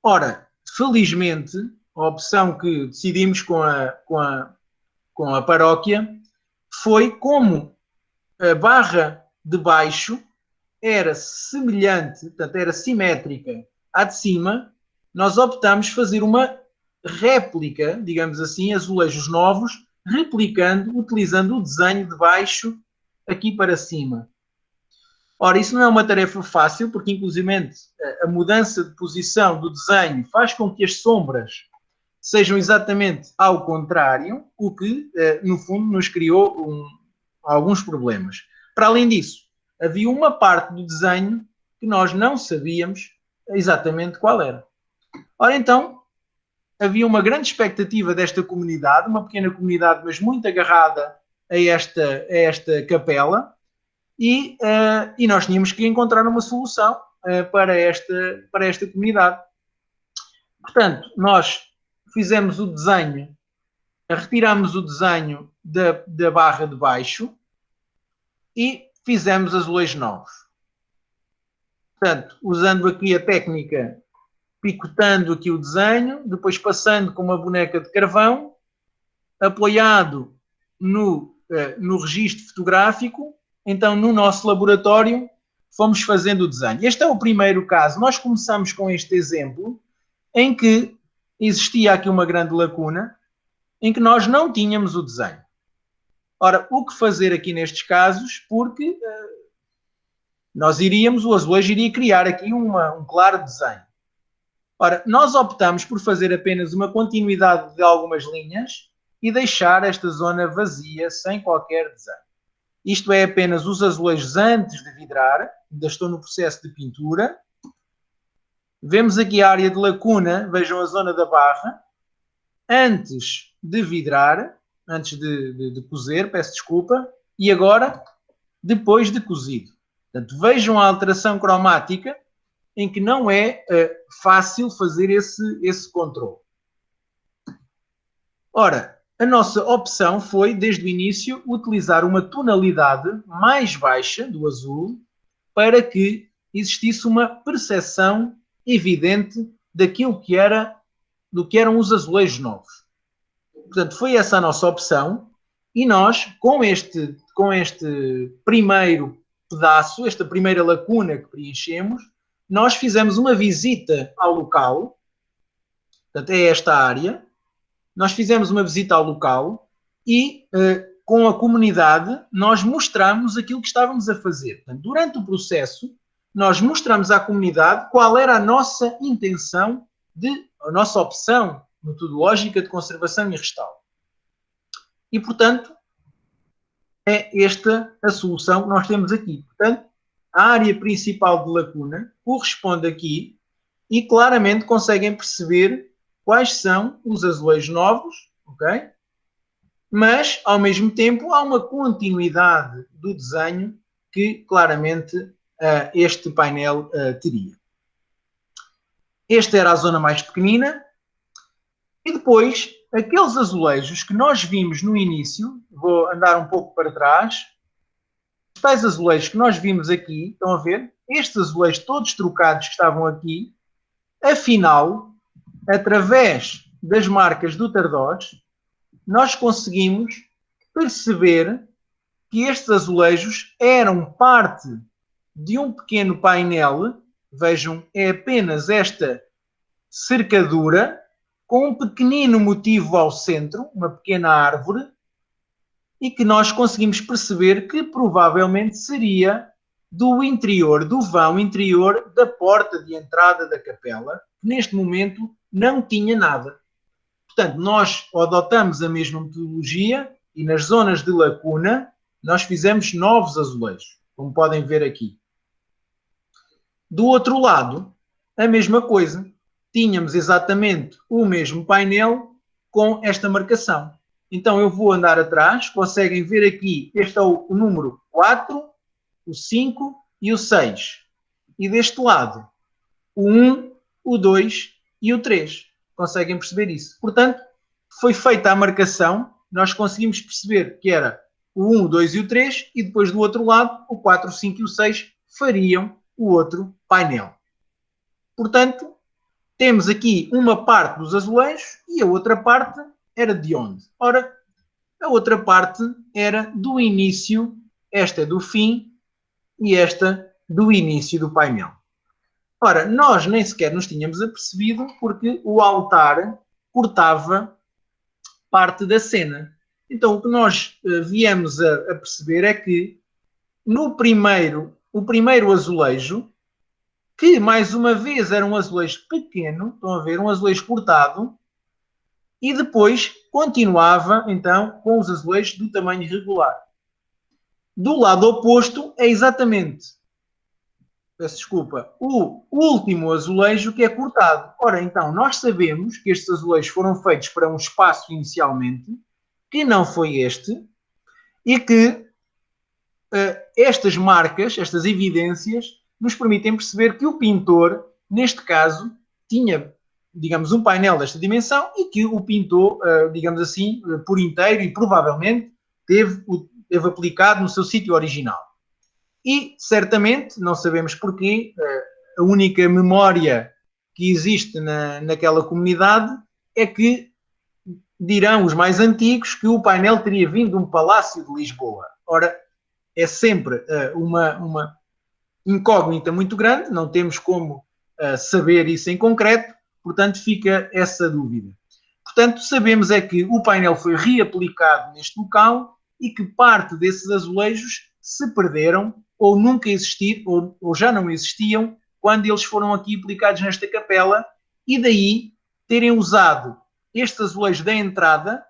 Ora, felizmente, a opção que decidimos com a paróquia foi como a barra de baixo era semelhante, portanto era simétrica à de cima, nós optamos fazer uma réplica, digamos assim, azulejos novos, replicando, utilizando o desenho de baixo aqui para cima. Ora, isso não é uma tarefa fácil, porque inclusivamente a mudança de posição do desenho faz com que as sombras sejam exatamente ao contrário, o que, no fundo, nos criou alguns problemas. Para além disso, havia uma parte do desenho que nós não sabíamos exatamente qual era. Ora, então, havia uma grande expectativa desta comunidade, uma pequena comunidade, mas muito agarrada a esta capela, e nós tínhamos que encontrar uma solução para esta comunidade. Portanto, nós fizemos o desenho, retiramos o desenho da barra de baixo e fizemos azulejos novos. Portanto, usando aqui a técnica, picotando aqui o desenho, depois passando com uma boneca de carvão, apoiado no registro fotográfico. Então, no nosso laboratório, fomos fazendo o desenho. Este é o primeiro caso. Nós começamos com este exemplo, em que existia aqui uma grande lacuna, em que nós não tínhamos o desenho. Ora, o que fazer aqui nestes casos? Porque o azulejo iria criar aqui um claro desenho. Ora, nós optamos por fazer apenas uma continuidade de algumas linhas e deixar esta zona vazia, sem qualquer desenho. Isto é apenas os azulejos antes de vidrar, ainda estou no processo de pintura. Vemos aqui a área de lacuna, vejam a zona da barra, antes de vidrar, antes de cozer, peço desculpa, e agora, depois de cozido. Portanto, vejam a alteração cromática em que não é fácil fazer esse controle. Ora, a nossa opção foi, desde o início, utilizar uma tonalidade mais baixa do azul para que existisse uma percepção evidente daquilo que eram os azulejos novos. Portanto, foi essa a nossa opção e nós, com este primeiro pedaço, esta primeira lacuna que preenchemos, nós fizemos uma visita ao local, portanto, é esta área. Nós fizemos uma visita ao local e, com a comunidade, nós mostramos aquilo que estávamos a fazer. Portanto, durante o processo, nós mostramos à comunidade qual era a nossa intenção, a nossa opção metodológica de conservação e restauro. E, portanto, é esta a solução que nós temos aqui. Portanto, a área principal de lacuna corresponde aqui e claramente conseguem perceber quais são os azulejos novos, ok? Mas, ao mesmo tempo, há uma continuidade do desenho que, claramente, este painel teria. Esta era a zona mais pequenina. E depois, aqueles azulejos que nós vimos no início, vou andar um pouco para trás, os tais azulejos que nós vimos aqui, estão a ver? Estes azulejos todos trocados que estavam aqui, afinal, através das marcas do Tardós, nós conseguimos perceber que estes azulejos eram parte de um pequeno painel. Vejam, é apenas esta cercadura com um pequenino motivo ao centro, uma pequena árvore, e que nós conseguimos perceber que provavelmente seria do interior, do vão interior da porta de entrada da capela, que neste momento não tinha nada. Portanto, nós adotamos a mesma metodologia e nas zonas de lacuna nós fizemos novos azulejos, como podem ver aqui. Do outro lado, a mesma coisa. Tínhamos exatamente o mesmo painel com esta marcação. Então, eu vou andar atrás, conseguem ver aqui, este é o número 4, o 5 e o 6. E deste lado, o 1, o 2 e o 3. Conseguem perceber isso? Portanto, foi feita a marcação, nós conseguimos perceber que era o 1, o 2 e o 3, e depois do outro lado, o 4, o 5 e o 6 fariam o outro painel. Portanto, temos aqui uma parte dos azulejos e a outra parte era de onde? Ora, a outra parte era do início, esta é do fim e esta do início do painel. Ora, nós nem sequer nos tínhamos apercebido porque o altar cortava parte da cena. Então, o que nós viemos a perceber é que o primeiro azulejo, que mais uma vez era um azulejo pequeno, estão a ver, um azulejo cortado, e depois continuava então com os azulejos do tamanho regular. Do lado oposto é exatamente, peço desculpa, o último azulejo que é cortado. Ora, então, nós sabemos que estes azulejos foram feitos para um espaço inicialmente, que não foi este, e que estas marcas, estas evidências, nos permitem perceber que o pintor, neste caso, tinha, digamos, um painel desta dimensão e que o pintou, digamos assim, por inteiro e provavelmente teve aplicado no seu sítio original. E, certamente, não sabemos porquê, a única memória que existe naquela comunidade é que dirão os mais antigos que o painel teria vindo de um palácio de Lisboa. Ora, é sempre uma incógnita muito grande, não temos como saber isso em concreto, portanto fica essa dúvida. Portanto, sabemos é que o painel foi reaplicado neste local e que parte desses azulejos se perderam ou nunca existiram, ou já não existiam, quando eles foram aqui aplicados nesta capela, e daí terem usado estes azulejos da entrada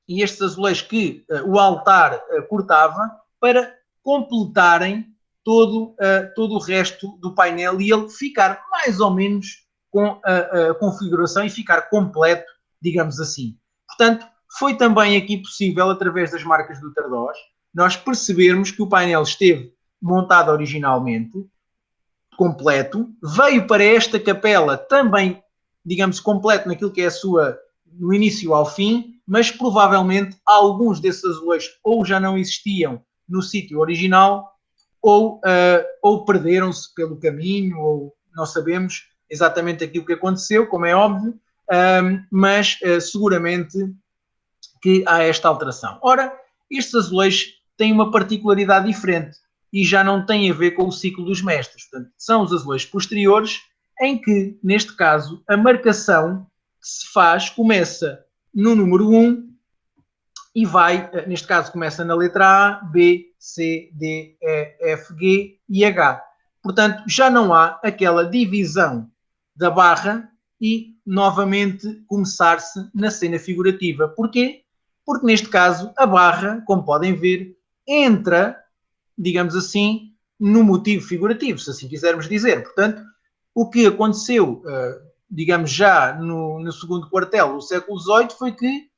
e estes azulejos que o altar cortava para completarem todo o resto do painel e ele ficar mais ou menos com a configuração e ficar completo, digamos assim. Portanto, foi também aqui possível, através das marcas do Tardós, nós percebermos que o painel esteve montado originalmente, completo, veio para esta capela também, digamos, completo naquilo que é a sua, no início ao fim, mas provavelmente alguns desses azulejos ou já não existiam no sítio original, ou perderam-se pelo caminho, ou não sabemos exatamente aquilo que aconteceu, como é óbvio, mas seguramente que há esta alteração. Ora, estes azulejos têm uma particularidade diferente e já não têm a ver com o ciclo dos mestres. Portanto, são os azulejos posteriores em que, neste caso, a marcação que se faz começa no número 1 e vai, neste caso, começa na letra A, B, C, D, E, F, G e H. Portanto, já não há aquela divisão da barra e, novamente, começar-se na cena figurativa. Porquê? Porque, neste caso, a barra, como podem ver, entra, digamos assim, no motivo figurativo, se assim quisermos dizer. Portanto, o que aconteceu, digamos, já no segundo quartel do século XVIII foi que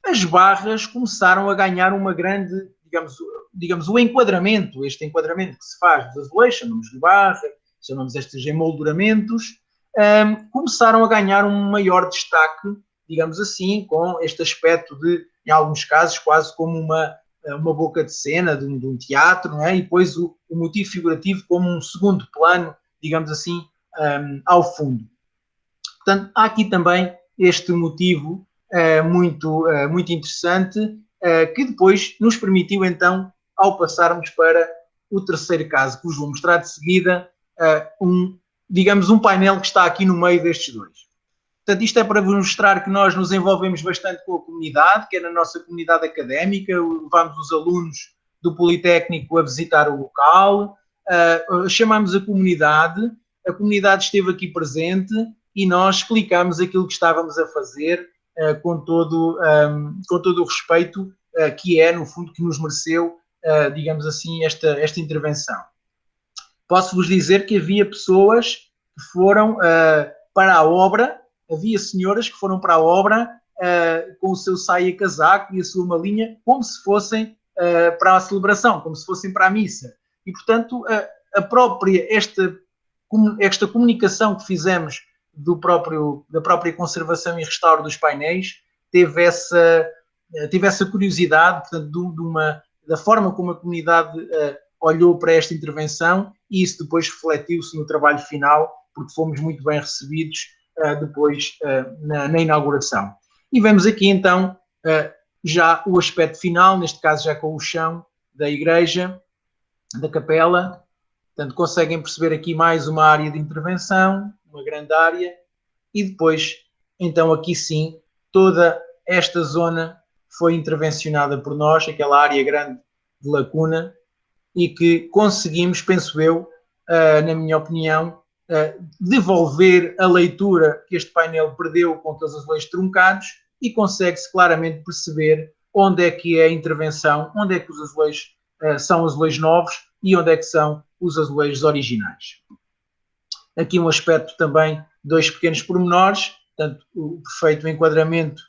as barras começaram a ganhar uma grande, digamos o enquadramento, este enquadramento que se faz dos azulejos, chamamos de barra, chamamos estes emolduramentos, começaram a ganhar um maior destaque, digamos assim, com este aspecto de, em alguns casos, quase como uma boca de cena de um teatro, não é? E depois o motivo figurativo como um segundo plano, digamos assim, ao fundo. Portanto, há aqui também este motivo muito interessante, que depois nos permitiu, então, ao passarmos para o terceiro caso, que vos vou mostrar de seguida, digamos, um painel que está aqui no meio destes dois. Portanto, isto é para vos mostrar que nós nos envolvemos bastante com a comunidade, que é na nossa comunidade académica, levamos os alunos do Politécnico a visitar o local, chamamos a comunidade esteve aqui presente e nós explicámos aquilo que estávamos a fazer com todo o respeito que é, no fundo, que nos mereceu, digamos assim, esta intervenção. Posso-vos dizer que havia pessoas que foram para a obra, havia senhoras que foram para a obra com o seu saia-casaco e a sua malinha, como se fossem para a celebração, como se fossem para a missa. E, portanto, esta comunicação que fizemos da própria conservação e restauro dos painéis teve essa curiosidade, portanto, da forma como a comunidade olhou para esta intervenção, e isso depois refletiu-se no trabalho final, porque fomos muito bem recebidos depois na inauguração. E vemos aqui então já o aspecto final, neste caso já com o chão da igreja, da capela. Portanto, conseguem perceber aqui mais uma área de intervenção, uma grande área, e depois, então aqui sim, toda esta zona foi intervencionada por nós, aquela área grande de lacuna, e que conseguimos, penso eu, na minha opinião, devolver a leitura que este painel perdeu com aqueles azulejos truncados, e consegue-se claramente perceber onde é que é a intervenção, onde é que os azulejos são azulejos novos e onde é que são os azulejos originais. Aqui um aspecto também, dois pequenos pormenores, portanto, o perfeito enquadramento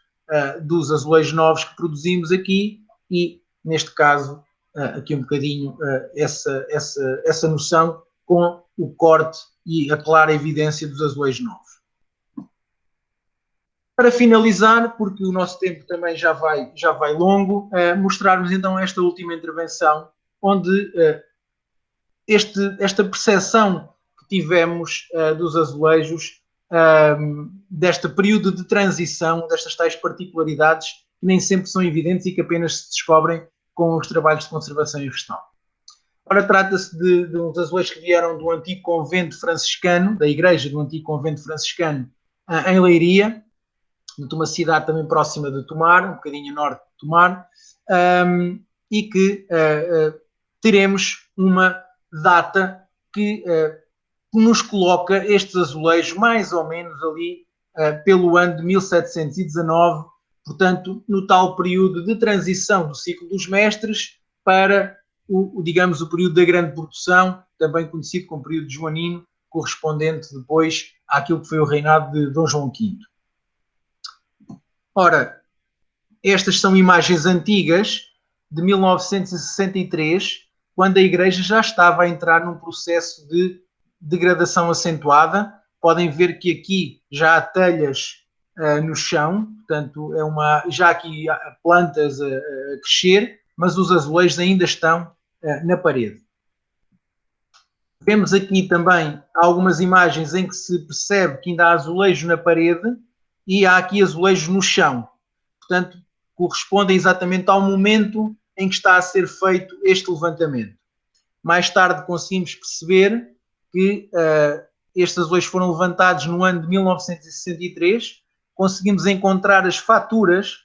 dos azulejos novos que produzimos aqui e, neste caso, aqui um bocadinho essa noção com o corte e a clara evidência dos azulejos novos. Para finalizar, porque o nosso tempo também já vai longo, mostrarmos então esta última intervenção, onde esta percepção que tivemos dos azulejos, deste período de transição, destas tais particularidades que nem sempre são evidentes e que apenas se descobrem com os trabalhos de conservação e restauro. Ora, trata-se de uns azulejos que vieram do antigo convento franciscano, da igreja do antigo convento franciscano em Leiria, de uma cidade também próxima de Tomar, um bocadinho a norte de Tomar, e que teremos uma data que nos coloca estes azulejos mais ou menos ali pelo ano de 1719, portanto, no tal período de transição do ciclo dos mestres para digamos, o período da grande produção, também conhecido como período joanino, correspondente depois àquilo que foi o reinado de Dom João V. Ora, estas são imagens antigas de 1963, quando a Igreja já estava a entrar num processo de degradação acentuada. Podem ver que aqui já há telhas no chão, portanto, já aqui há plantas a crescer, mas os azulejos ainda estão na parede. Vemos aqui também algumas imagens em que se percebe que ainda há azulejo na parede e há aqui azulejos no chão. Portanto, correspondem exatamente ao momento em que está a ser feito este levantamento. Mais tarde conseguimos perceber que estes azulejos foram levantados no ano de 1963. Conseguimos encontrar as faturas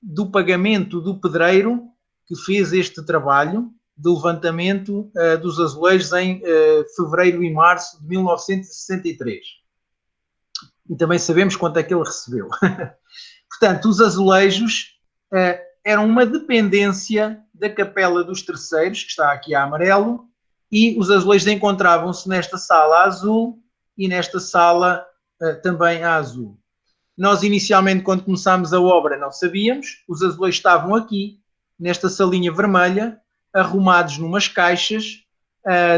do pagamento do pedreiro que fez este trabalho de levantamento dos azulejos em fevereiro e março de 1963. E também sabemos quanto é que ele recebeu. Portanto, os azulejos eram uma dependência da Capela dos Terceiros, que está aqui a amarelo, e os azulejos encontravam-se nesta sala a azul e nesta sala também a azul. Nós, inicialmente, quando começámos a obra, não sabíamos. Os azulejos estavam aqui, nesta salinha vermelha, arrumados numas caixas,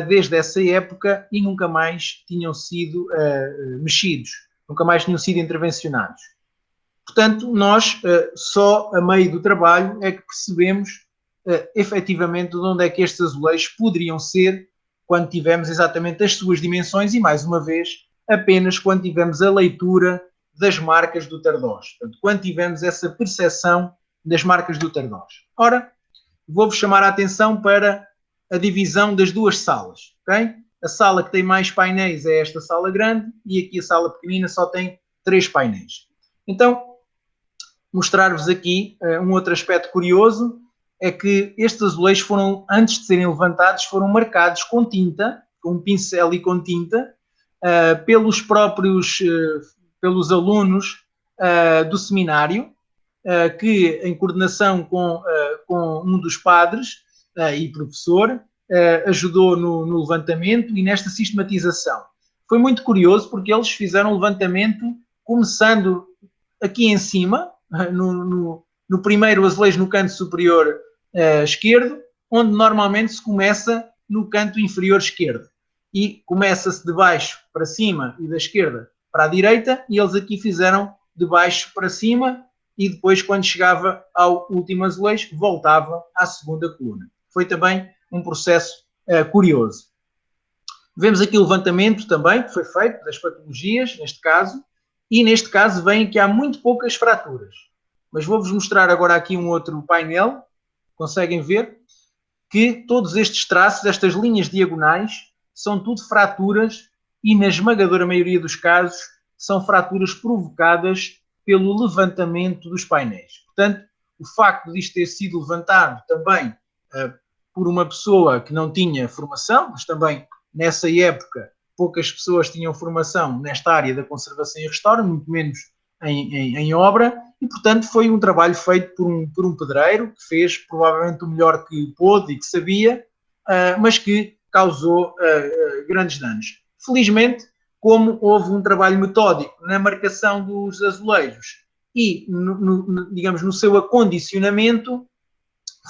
desde essa época, e nunca mais tinham sido mexidos, nunca mais tinham sido intervencionados. Portanto, nós, só a meio do trabalho, é que percebemos efetivamente de onde é que estes azulejos poderiam ser quando tivemos exatamente as suas dimensões e, mais uma vez, apenas quando tivemos a leitura das marcas do Tardós. Portanto, quando tivemos essa percepção das marcas do Tardós. Ora, vou-vos chamar a atenção para a divisão das duas salas. Okay? A sala que tem mais painéis é esta sala grande e aqui a sala pequenina só tem 3 painéis. Então, mostrar-vos aqui um outro aspecto curioso, é que estes azulejos foram, antes de serem levantados, foram marcados com tinta, com um pincel e com tinta, pelos pelos alunos do seminário, que em coordenação com um dos padres e professor, ajudou no levantamento e nesta sistematização. Foi muito curioso porque eles fizeram o levantamento começando aqui em cima, no primeiro azulejo no canto superior esquerdo, onde normalmente se começa no canto inferior esquerdo. E começa-se de baixo para cima e da esquerda para a direita, e eles aqui fizeram de baixo para cima, e depois, quando chegava ao último azulejo, voltava à segunda coluna. Foi também um processo curioso. Vemos aqui o levantamento também, que foi feito das patologias, neste caso, e neste caso vem que há muito poucas fraturas. Mas vou-vos mostrar agora aqui um outro painel, conseguem ver, que todos estes traços, estas linhas diagonais, são tudo fraturas e, na esmagadora maioria dos casos, são fraturas provocadas pelo levantamento dos painéis. Portanto, o facto disto ter sido levantado também por uma pessoa que não tinha formação, mas também nessa época poucas pessoas tinham formação nesta área da conservação e restauro, muito menos em obra, e portanto foi um trabalho feito por um pedreiro que fez provavelmente o melhor que pôde e que sabia, mas que causou grandes danos. Felizmente, como houve um trabalho metódico na marcação dos azulejos e, digamos, no seu acondicionamento,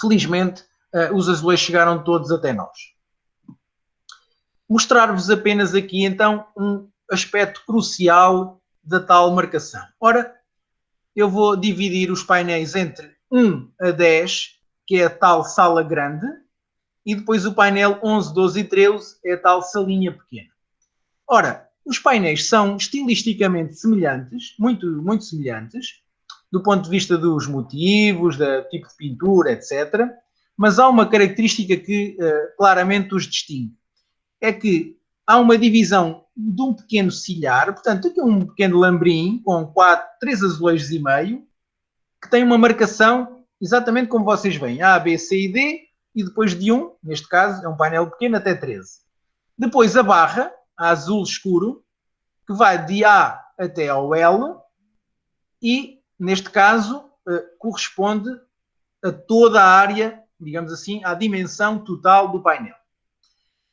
felizmente, os azulejos chegaram todos até nós. Mostrar-vos apenas aqui, então, um aspecto crucial da tal marcação. Ora, eu vou dividir os painéis entre 1 a 10, que é a tal sala grande, e depois o painel 11, 12 e 13 é a tal salinha pequena. Ora, os painéis são estilisticamente semelhantes, muito, muito semelhantes, do ponto de vista dos motivos, do tipo de pintura, etc. Mas há uma característica que claramente os distingue. É que há uma divisão de um pequeno silhar, portanto, aqui um pequeno lambrim com 3 azulejos e meio, que tem uma marcação exatamente como vocês veem, A, B, C e D, e depois de 1, neste caso é um painel pequeno, até 13. Depois a barra, a azul escuro, que vai de A até ao L, e, neste caso, corresponde a toda a área, digamos assim, à dimensão total do painel.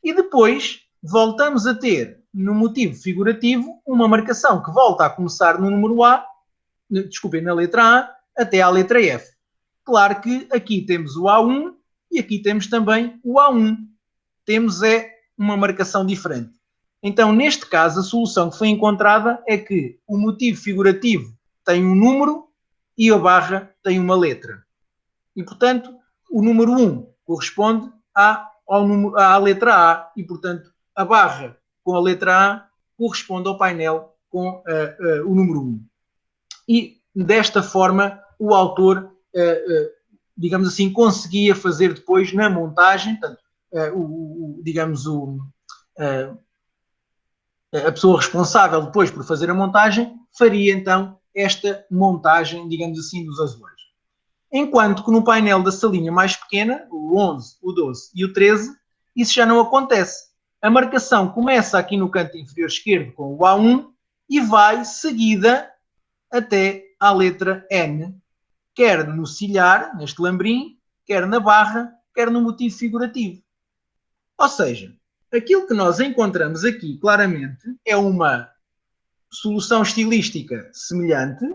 E depois voltamos a ter, no motivo figurativo, uma marcação que volta a começar no número A, desculpem, na letra A, até à letra F. Claro que aqui temos o A1 e aqui temos também o A1. Temos uma marcação diferente. Então, neste caso, a solução que foi encontrada é que o motivo figurativo tem um número e a barra tem uma letra. E, portanto, o número 1 corresponde à letra A e, portanto, a barra com a letra A corresponde ao painel com o número 1. E, desta forma, o autor, digamos assim, conseguia fazer depois na montagem, portanto, a pessoa responsável depois por fazer a montagem faria então esta montagem, digamos assim, dos azulejos. Enquanto que no painel da salinha mais pequena, o 11, o 12 e o 13, isso já não acontece. A marcação começa aqui no canto inferior esquerdo com o A1 e vai seguida até à letra N, quer no cilhar, neste lambrim, quer na barra, quer no motivo figurativo. Ou seja, aquilo que nós encontramos aqui claramente é uma solução estilística semelhante.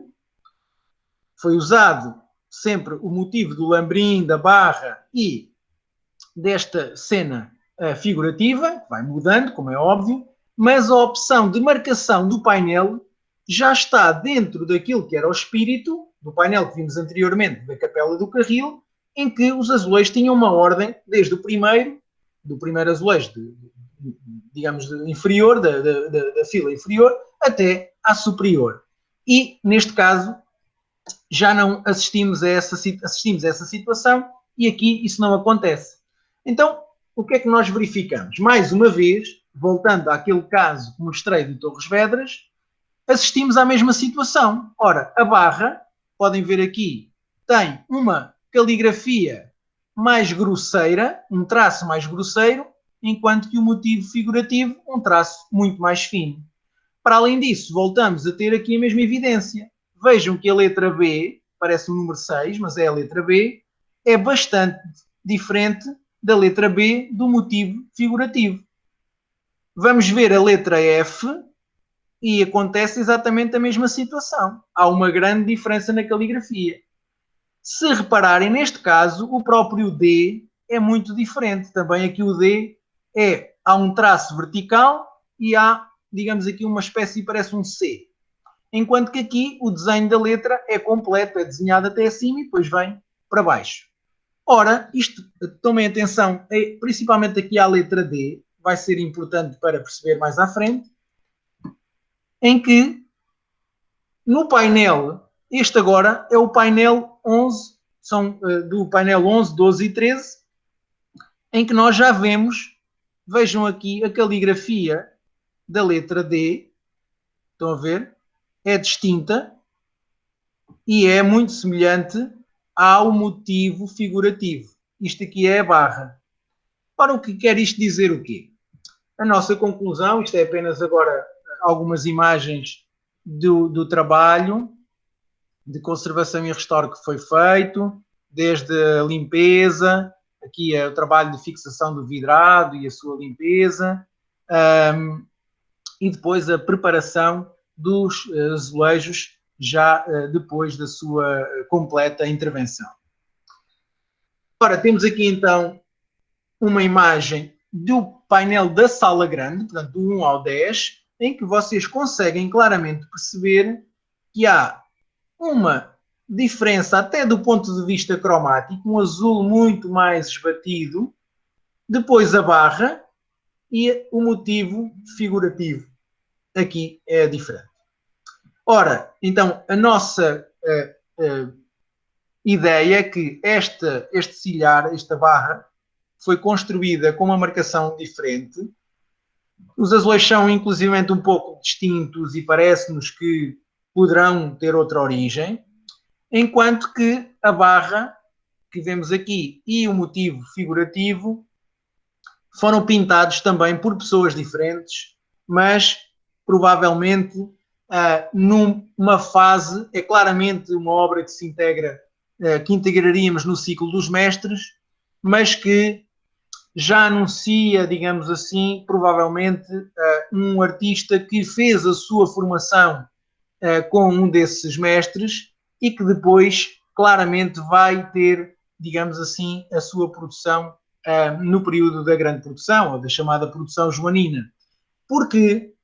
Foi usado sempre o motivo do lambrim, da barra e desta cena figurativa, que vai mudando, como é óbvio, mas a opção de marcação do painel já está dentro daquilo que era o espírito do painel que vimos anteriormente da Capela do Carril, em que os azulejos tinham uma ordem desde o primeiro, do primeiro azulejo, digamos, inferior, da fila inferior, até à superior. E, neste caso, já não assistimos a essa situação e aqui isso não acontece. Então, o que é que nós verificamos? Mais uma vez, voltando àquele caso que mostrei do Torres Vedras, assistimos à mesma situação. Ora, a barra, podem ver aqui, tem uma caligrafia mais grosseira, um traço mais grosseiro, enquanto que o motivo figurativo, um traço muito mais fino. Para além disso, voltamos a ter aqui a mesma evidência. Vejam que a letra B, parece o número 6, mas é a letra B, é bastante diferente da letra B do motivo figurativo. Vamos ver a letra F e acontece exatamente a mesma situação. Há uma grande diferença na caligrafia. Se repararem, neste caso, o próprio D é muito diferente. Também aqui o D há um traço vertical e há, digamos aqui, uma espécie, parece um C. Enquanto que aqui o desenho da letra é completo, é desenhado até acima e depois vem para baixo. Ora, isto, tomem atenção, principalmente aqui à letra D, vai ser importante para perceber mais à frente, em que no painel, este agora é o painel 11, são do painel 11, 12 e 13, em que nós já vemos, vejam aqui a caligrafia da letra D, estão a ver? É distinta e é muito semelhante ao motivo figurativo. Isto aqui é a barra. Ora, o que quer isto dizer o quê? A nossa conclusão, isto é apenas agora algumas imagens do trabalho de conservação e restauro que foi feito, desde a limpeza, aqui é o trabalho de fixação do vidrado e a sua limpeza, e depois a preparação dos azulejos já depois da sua completa intervenção. Ora, temos aqui então uma imagem do painel da sala grande, portanto do 1 ao 10, em que vocês conseguem claramente perceber que há uma diferença até do ponto de vista cromático, um azul muito mais esbatido, depois a barra e o motivo figurativo. Aqui é diferente. Ora, então, a nossa ideia é que este cilhar, esta barra, foi construída com uma marcação diferente. Os azulejos são, inclusivamente, um pouco distintos e parece-nos que poderão ter outra origem, enquanto que a barra, que vemos aqui, e o motivo figurativo foram pintados também por pessoas diferentes, mas provavelmente numa fase, é claramente uma obra que se integra, que integraríamos no ciclo dos mestres, mas que já anuncia, digamos assim, provavelmente um artista que fez a sua formação com um desses mestres e que depois claramente vai ter, digamos assim, a sua produção no período da grande produção, ou da chamada produção joanina. porque,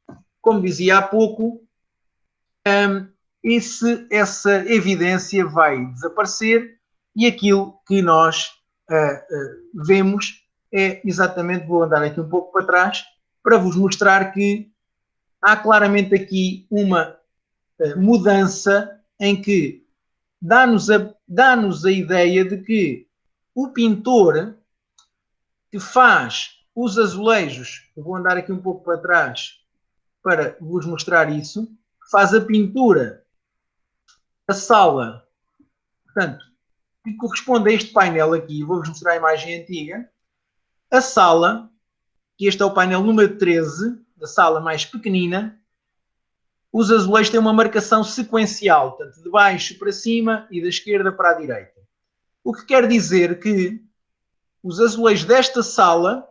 como dizia há pouco, essa evidência vai desaparecer e aquilo que nós vemos é exatamente, vou andar aqui um pouco para trás, para vos mostrar que há claramente aqui uma mudança em que dá-nos a ideia de que o pintor que faz os azulejos, eu vou andar aqui um pouco para trás para vos mostrar isso, que faz a pintura da sala, portanto, que corresponde a este painel aqui, vou-vos mostrar a imagem antiga, a sala, que este é o painel número 13, da sala mais pequenina, os azulejos têm uma marcação sequencial, portanto, de baixo para cima e da esquerda para a direita. O que quer dizer que os azulejos desta sala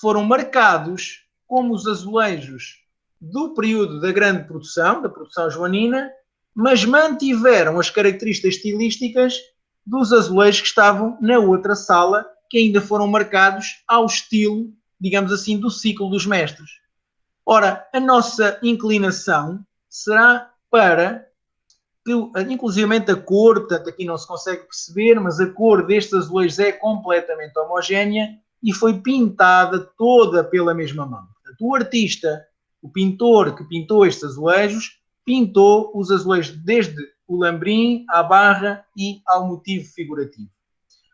foram marcados como os azulejos do período da grande produção, da produção joanina, mas mantiveram as características estilísticas dos azulejos que estavam na outra sala, que ainda foram marcados ao estilo, digamos assim, do ciclo dos mestres. Ora, a nossa inclinação será para que, inclusivamente a cor, portanto aqui não se consegue perceber, mas a cor destes azulejos é completamente homogénea e foi pintada toda pela mesma mão. Portanto, o artista, o pintor que pintou estes azulejos, pintou os azulejos desde o lambrim à barra e ao motivo figurativo.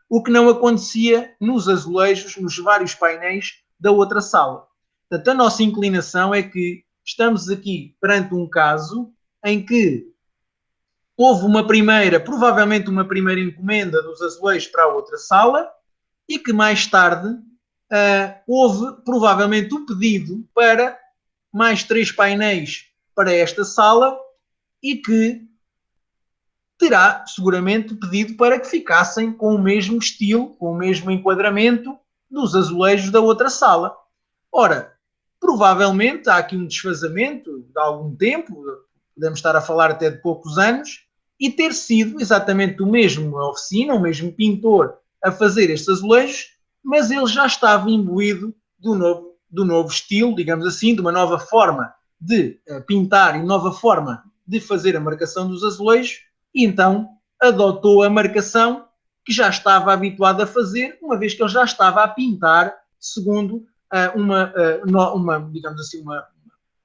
O que não acontecia nos azulejos, nos vários painéis da outra sala. Portanto, a nossa inclinação é que estamos aqui perante um caso em que houve provavelmente uma primeira encomenda dos azulejos para a outra sala e que mais tarde houve provavelmente o pedido para mais 3 painéis para esta sala e que terá seguramente pedido para que ficassem com o mesmo estilo, com o mesmo enquadramento dos azulejos da outra sala. Ora, provavelmente há aqui um desfazamento de algum tempo, podemos estar a falar até de poucos anos, e ter sido exatamente o mesmo oficina, o mesmo pintor a fazer estes azulejos, mas ele já estava imbuído do novo estilo, digamos assim, de uma nova forma de pintar e nova forma de fazer a marcação dos azulejos, e então adotou a marcação que já estava habituado a fazer, uma vez que ele já estava a pintar segundo digamos assim,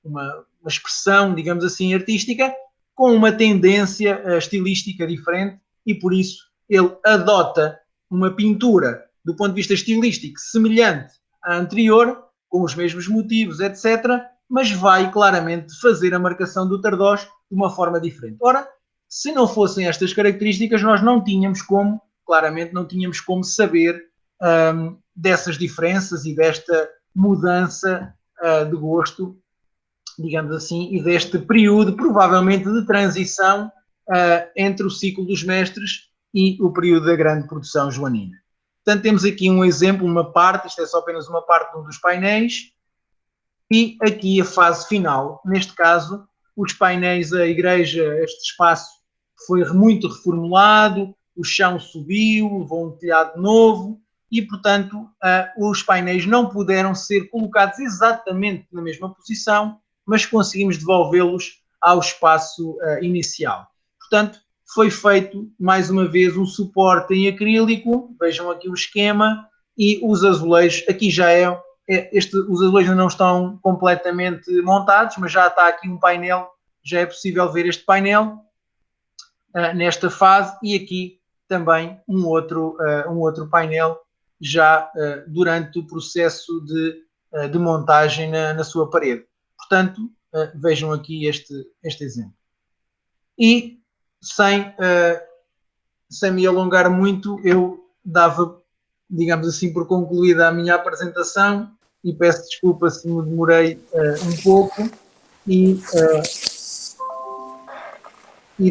uma expressão, digamos assim, artística, com uma tendência estilística diferente, e por isso ele adota uma pintura do ponto de vista estilístico semelhante à anterior, com os mesmos motivos, etc., mas vai claramente fazer a marcação do Tardós de uma forma diferente. Ora, se não fossem estas características, nós claramente não tínhamos como saber dessas diferenças e desta mudança de gosto, digamos assim, e deste período, provavelmente, de transição entre o ciclo dos mestres e o período da grande produção joanina. Portanto, temos aqui um exemplo, uma parte, isto é só apenas uma parte de um dos painéis, e aqui a fase final. Neste caso, os painéis, a igreja, este espaço foi muito reformulado, o chão subiu, levou um telhado novo, e, portanto, os painéis não puderam ser colocados exatamente na mesma posição, mas conseguimos devolvê-los ao espaço inicial. Portanto, foi feito, mais uma vez, um suporte em acrílico, vejam aqui o esquema, e os azulejos, aqui já os azulejos não estão completamente montados, mas já está aqui um painel, já é possível ver este painel nesta fase, e aqui também um outro painel já durante o processo de montagem na sua parede. Portanto, vejam aqui este exemplo. E, sem me alongar muito, eu dava, digamos assim, por concluída a minha apresentação, e peço desculpa se me demorei um pouco, e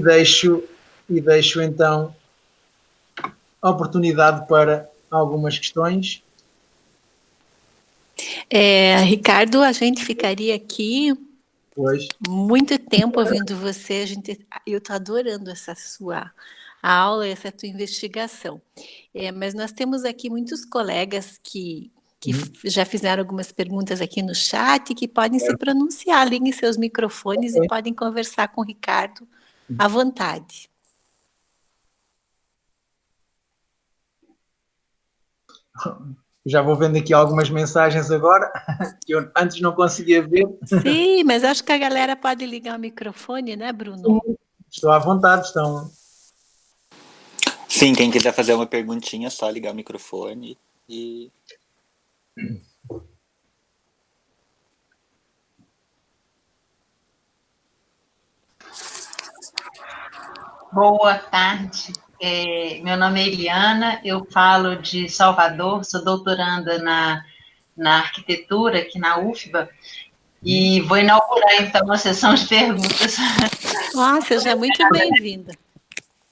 deixo então a oportunidade para algumas questões. Ricardo, a gente ficaria aqui Pois. muito tempo ouvindo você. Eu estou adorando essa sua aula, essa tua investigação. Mas nós temos aqui muitos colegas que que já fizeram algumas perguntas aqui no chat, que podem se pronunciar, liguem seus microfones e podem conversar com o Ricardo à vontade. Já vou vendo aqui algumas mensagens agora, que eu antes não conseguia ver. Sim, mas acho que a galera pode ligar o microfone, né, Bruno? Sim, estou à vontade, estão... Sim, quem quiser fazer uma perguntinha, é só ligar o microfone e... Boa tarde, meu nome é Eliana, eu falo de Salvador, sou doutoranda na arquitetura aqui na UFBA e vou inaugurar então a sessão de perguntas. Seja muito bem-vinda.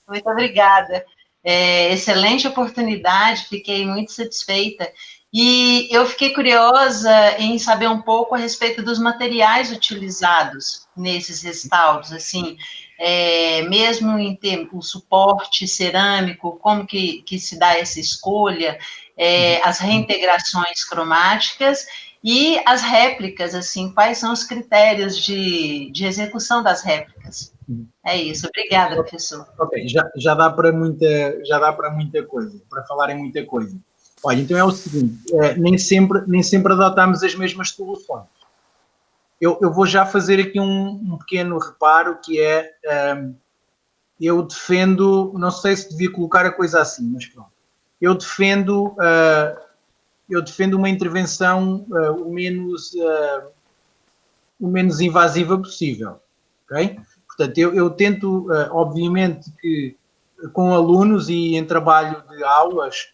Muito obrigada. Excelente oportunidade, fiquei muito satisfeita. E eu fiquei curiosa em saber um pouco a respeito dos materiais utilizados nesses restauros, assim, mesmo em ter o suporte cerâmico, como que se dá essa escolha, as reintegrações cromáticas e as réplicas, assim, quais são os critérios de execução das réplicas? É isso, obrigada, professor. Ok, já dá para muita coisa, para falar em muita coisa. Olha, então é o seguinte, nem sempre adotamos as mesmas soluções. Eu vou já fazer aqui um pequeno reparo, que é, eu defendo, não sei se devia colocar a coisa assim, mas pronto, eu defendo uma intervenção o menos invasiva possível, ok? Portanto, eu tento, obviamente, que com alunos e em trabalho de aulas,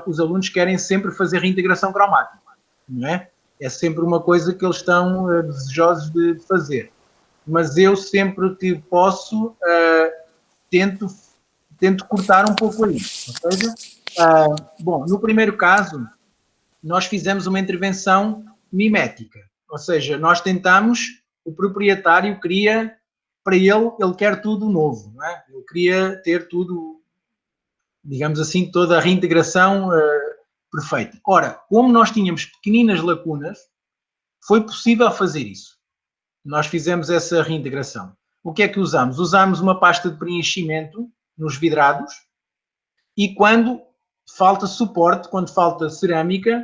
os alunos querem sempre fazer reintegração cromática, não é? É sempre uma coisa que eles estão desejosos de fazer. Mas eu, sempre que posso, tento cortar um pouco aí. Ou seja, bom, no primeiro caso, nós fizemos uma intervenção mimética. Ou seja, nós tentamos, o proprietário queria, para ele quer tudo novo, não é? Ele queria ter tudo, digamos assim, toda a reintegração perfeita. Ora, como nós tínhamos pequeninas lacunas, foi possível fazer isso. Nós fizemos essa reintegração. O que é que usamos? Usamos uma pasta de preenchimento nos vidrados e quando falta suporte, quando falta cerâmica,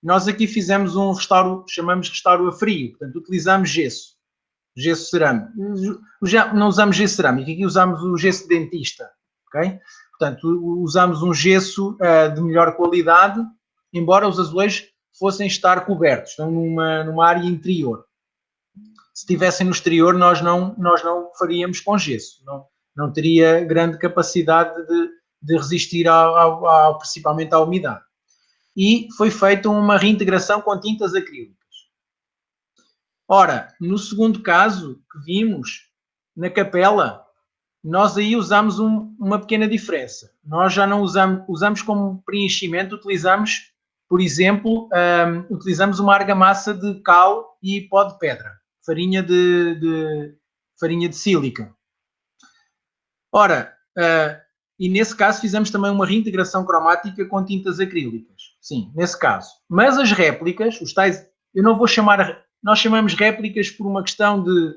nós aqui fizemos um restauro, chamamos de restauro a frio. Portanto, utilizamos gesso cerâmico. Já não usamos gesso cerâmico, aqui usamos o gesso de dentista, ok? Portanto, usamos um gesso de melhor qualidade, embora os azulejos fossem estar cobertos, estão numa área interior. Se estivessem no exterior, nós não faríamos com gesso, não teria grande capacidade de resistir principalmente à umidade. E foi feita uma reintegração com tintas acrílicas. Ora, no segundo caso que vimos, na capela, nós aí usamos uma pequena diferença. Nós já não usamos como preenchimento, utilizamos, por exemplo, utilizamos uma argamassa de cal e pó de pedra, farinha de sílica. Ora, e nesse caso fizemos também uma reintegração cromática com tintas acrílicas. Sim, nesse caso. Mas as réplicas, os tais, eu não vou chamar, nós chamamos réplicas por uma questão de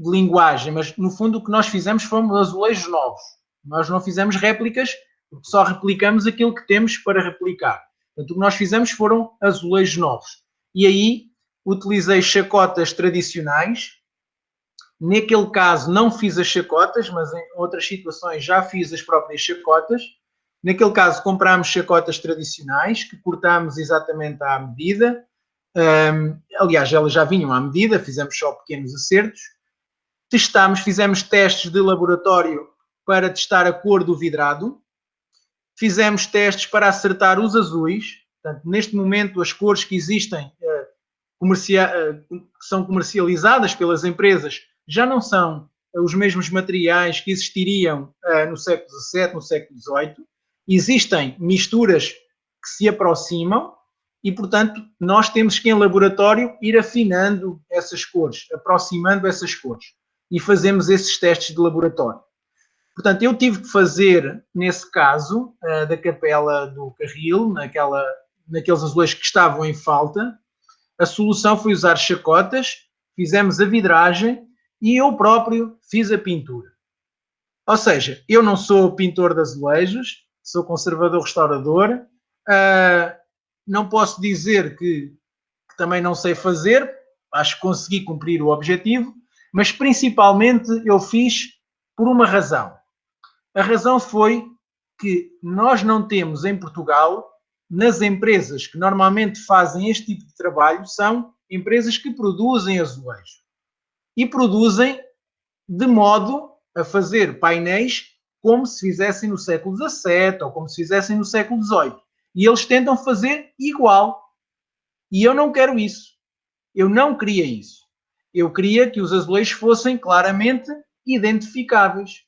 linguagem, mas no fundo o que nós fizemos foram azulejos novos. Nós não fizemos réplicas, porque só replicamos aquilo que temos para replicar. Portanto, o que nós fizemos foram azulejos novos. E aí utilizei chacotas tradicionais. Naquele caso não fiz as chacotas, mas em outras situações já fiz as próprias chacotas. Naquele caso comprámos chacotas tradicionais, que cortámos exatamente à medida. Aliás, elas já vinham à medida, fizemos só pequenos acertos. Fizemos testes de laboratório para testar a cor do vidrado. Fizemos testes para acertar os azuis. Portanto, neste momento, as cores que existem, que são comercializadas pelas empresas, já não são os mesmos materiais que existiriam no século XVII, no século XVIII. Existem misturas que se aproximam e, portanto, nós temos que, em laboratório, ir afinando essas cores, aproximando essas cores. E fazemos esses testes de laboratório. Portanto, eu tive que fazer, nesse caso, da Capela do Carril, naqueles azulejos que estavam em falta, a solução foi usar chacotas, fizemos a vidragem e eu próprio fiz a pintura. Ou seja, eu não sou pintor de azulejos, sou conservador-restaurador, não posso dizer que também não sei fazer, acho que consegui cumprir o objetivo, mas principalmente eu fiz por uma razão. A razão foi que nós não temos em Portugal, nas empresas que normalmente fazem este tipo de trabalho, são empresas que produzem azulejo. E produzem de modo a fazer painéis como se fizessem no século XVII ou como se fizessem no século XVIII. E eles tentam fazer igual. E eu não quero isso. Eu não queria isso. Eu queria que os azulejos fossem claramente identificáveis.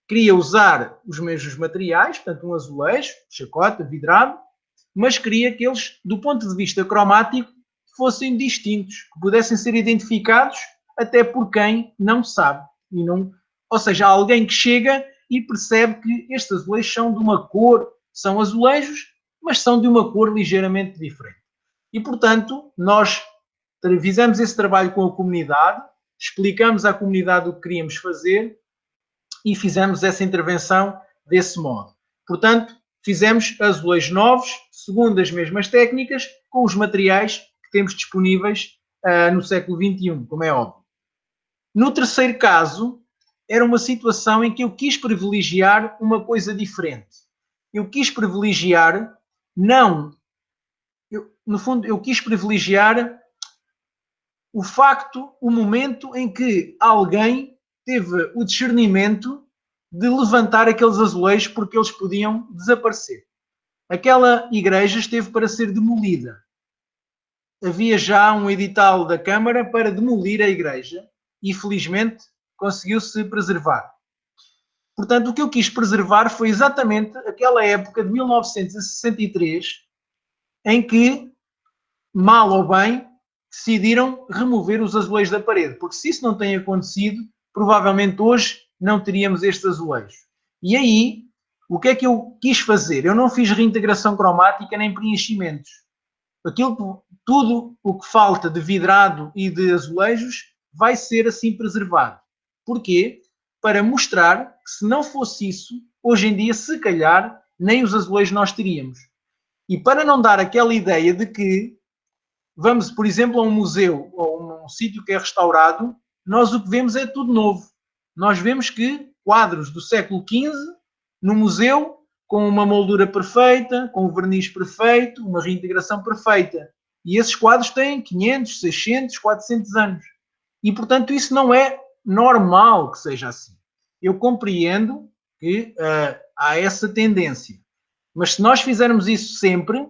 Queria usar os mesmos materiais, portanto um azulejo, chacota, vidrado, mas queria que eles, do ponto de vista cromático, fossem distintos, que pudessem ser identificados até por quem não sabe. E não, ou seja, há alguém que chega e percebe que estes azulejos são de uma cor, são azulejos, mas são de uma cor ligeiramente diferente. E, portanto, nós fizemos esse trabalho com a comunidade, explicamos à comunidade o que queríamos fazer e fizemos essa intervenção desse modo. Portanto, fizemos azulejos novos, segundo as mesmas técnicas, com os materiais que temos disponíveis no século XXI, como é óbvio. No terceiro caso, era uma situação em que eu quis privilegiar uma coisa diferente. Eu quis privilegiar, no fundo, eu quis privilegiar o facto, o momento em que alguém teve o discernimento de levantar aqueles azulejos porque eles podiam desaparecer. Aquela igreja esteve para ser demolida. Havia já um edital da Câmara para demolir a igreja e, felizmente, conseguiu-se preservar. Portanto, o que eu quis preservar foi exatamente aquela época de 1963 em que, mal ou bem, decidiram remover os azulejos da parede, porque se isso não tem acontecido, provavelmente hoje não teríamos estes azulejos. E aí, o que é que eu quis fazer? Eu não fiz reintegração cromática nem preenchimentos. Tudo o que falta de vidrado e de azulejos vai ser assim preservado. Porquê? Para mostrar que se não fosse isso, hoje em dia, se calhar, nem os azulejos nós teríamos. E para não dar aquela ideia de que vamos, por exemplo, a um museu ou um sítio que é restaurado, nós o que vemos é tudo novo. Nós vemos que quadros do século XV, no museu, com uma moldura perfeita, com o verniz perfeito, uma reintegração perfeita. E esses quadros têm 500, 600, 400 anos. E, portanto, isso não é normal que seja assim. Eu compreendo que há essa tendência. Mas se nós fizermos isso sempre,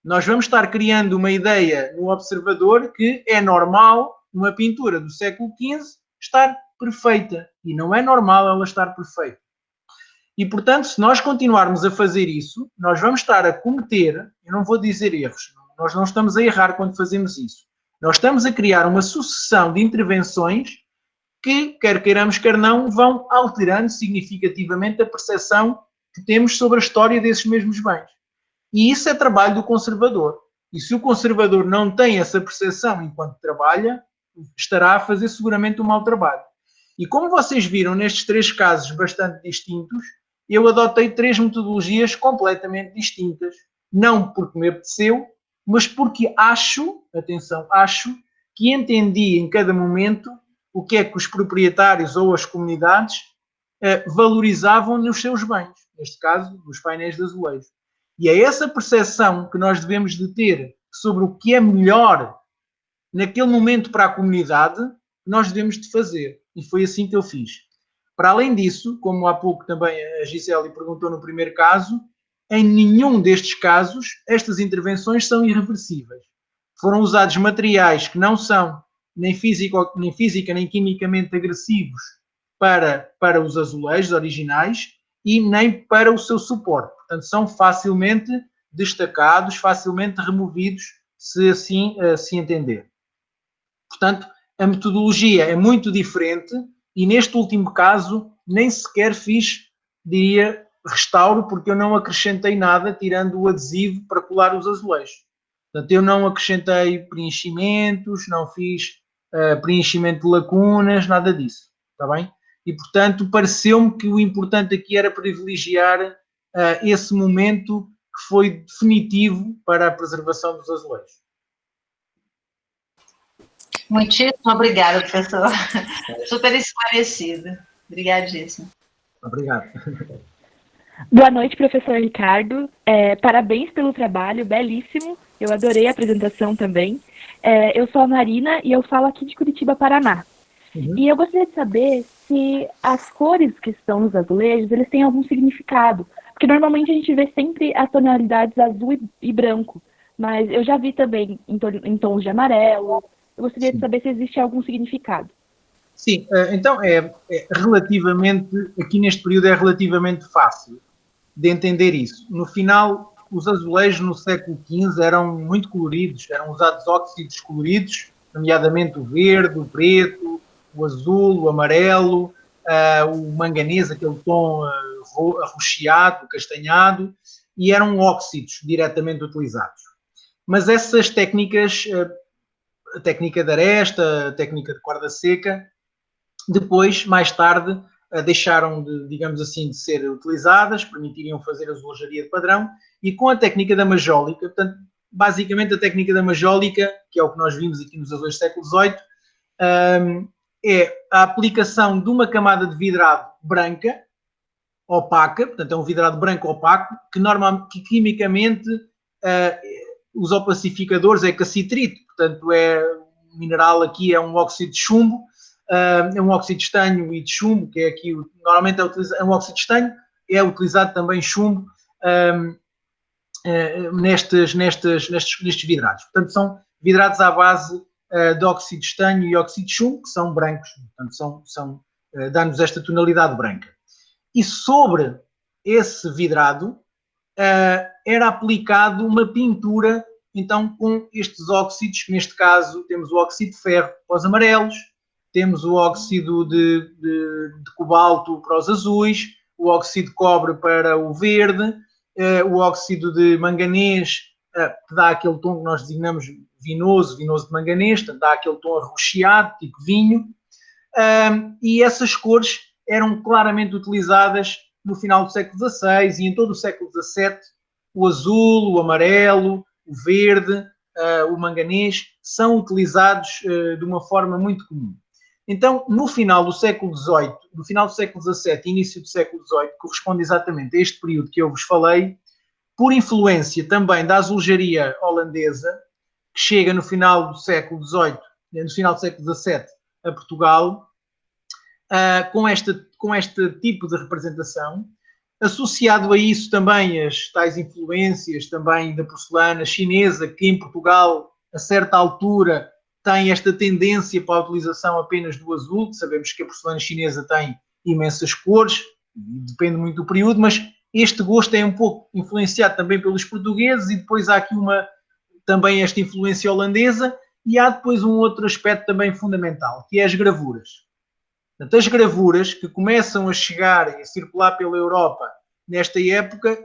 nós vamos estar criando uma ideia no observador que é normal uma pintura do século XV estar perfeita. E não é normal ela estar perfeita. E, portanto, se nós continuarmos a fazer isso, nós vamos estar a cometer, eu não vou dizer erros, nós não estamos a errar quando fazemos isso. Nós estamos a criar uma sucessão de intervenções que, quer queiramos, quer não, vão alterando significativamente a percepção que temos sobre a história desses mesmos bens. E isso é trabalho do conservador. E se o conservador não tem essa percepção enquanto trabalha, estará a fazer seguramente um mau trabalho. E como vocês viram nestes três casos bastante distintos, eu adotei três metodologias completamente distintas. Não porque me apeteceu, mas porque acho que entendi em cada momento o que é que os proprietários ou as comunidades valorizavam nos seus bens. Neste caso, nos painéis de azulejo. E é essa percepção que nós devemos de ter sobre o que é melhor naquele momento para a comunidade que nós devemos de fazer. E foi assim que eu fiz. Para além disso, como há pouco também a Gisele perguntou no primeiro caso, em nenhum destes casos estas intervenções são irreversíveis. Foram usados materiais que não são nem física nem quimicamente agressivos para os azulejos originais e nem para o seu suporte. Portanto, são facilmente destacados, facilmente removidos, se assim se entender. Portanto, a metodologia é muito diferente e neste último caso nem sequer fiz, diria, restauro, porque eu não acrescentei nada tirando o adesivo para colar os azulejos. Portanto, eu não acrescentei preenchimentos, não fiz preenchimento de lacunas, nada disso, está bem? E, portanto, pareceu-me que o importante aqui era privilegiar esse momento que foi definitivo para a preservação dos azulejos. Muitíssimo obrigada, professor. Super esclarecido. Obrigadíssimo. Obrigado. Boa noite, professor Ricardo. Parabéns pelo trabalho, belíssimo. Eu adorei a apresentação também. Eu sou a Marina e eu falo aqui de Curitiba, Paraná. E eu gostaria de saber se as cores que estão nos azulejos, eles têm algum significado. Porque normalmente a gente vê sempre as tonalidades azul e branco. Mas eu já vi também em tons de amarelo. Eu gostaria de saber se existe algum significado. Sim, então relativamente, aqui neste período é relativamente fácil de entender isso. No final, os azulejos no século XV eram muito coloridos, eram usados óxidos coloridos, nomeadamente o verde, o preto, o azul, o amarelo, o manganês, aquele tom arroxeado, castanhado, e eram óxidos diretamente utilizados. Mas essas técnicas, a técnica de aresta, a técnica de corda seca, depois, mais tarde, deixaram de, digamos assim, de ser utilizadas, permitiriam fazer a azulejaria de padrão, e com a técnica da majólica, portanto, basicamente a técnica da majólica, que é o que nós vimos aqui nos azulejos do século XVIII, é a aplicação de uma camada de vidrado branca, opaca, portanto é um vidrado branco opaco, que quimicamente os opacificadores é cassitrito, portanto o mineral aqui é um óxido de chumbo, é um óxido de estanho e de chumbo, que é aqui, normalmente é um óxido de estanho, é utilizado também chumbo nestes vidrados. Portanto, são vidrados à base de óxido de estanho e óxido de chumbo, que são brancos, portanto, dá-nos esta tonalidade branca. E sobre esse vidrado era aplicado uma pintura, então, com estes óxidos, neste caso temos o óxido de ferro para os amarelos, temos o óxido de cobalto para os azuis, o óxido de cobre para o verde, o óxido de manganês, que dá aquele tom que nós designamos vinoso de manganês, portanto, dá aquele tom arroxeado, tipo vinho, e essas cores eram claramente utilizadas no final do século XVI e em todo o século XVII. O azul, o amarelo, o verde, o manganês, são utilizados de uma forma muito comum. Então, no final do século XVIII, no final do século XVII e início do século XVIII, corresponde exatamente a este período que eu vos falei, por influência também da azulejaria holandesa, que chega no final do século XVIII, no final do século XVII, a Portugal, com este tipo de representação, associado a isso também as tais influências também da porcelana chinesa, que em Portugal, a certa altura, tem esta tendência para a utilização apenas do azul, que sabemos que a porcelana chinesa tem imensas cores, depende muito do período, mas este gosto é um pouco influenciado também pelos portugueses, e depois há aqui também esta influência holandesa, e há depois um outro aspecto também fundamental, que é as gravuras. Portanto, as gravuras que começam a chegar e a circular pela Europa nesta época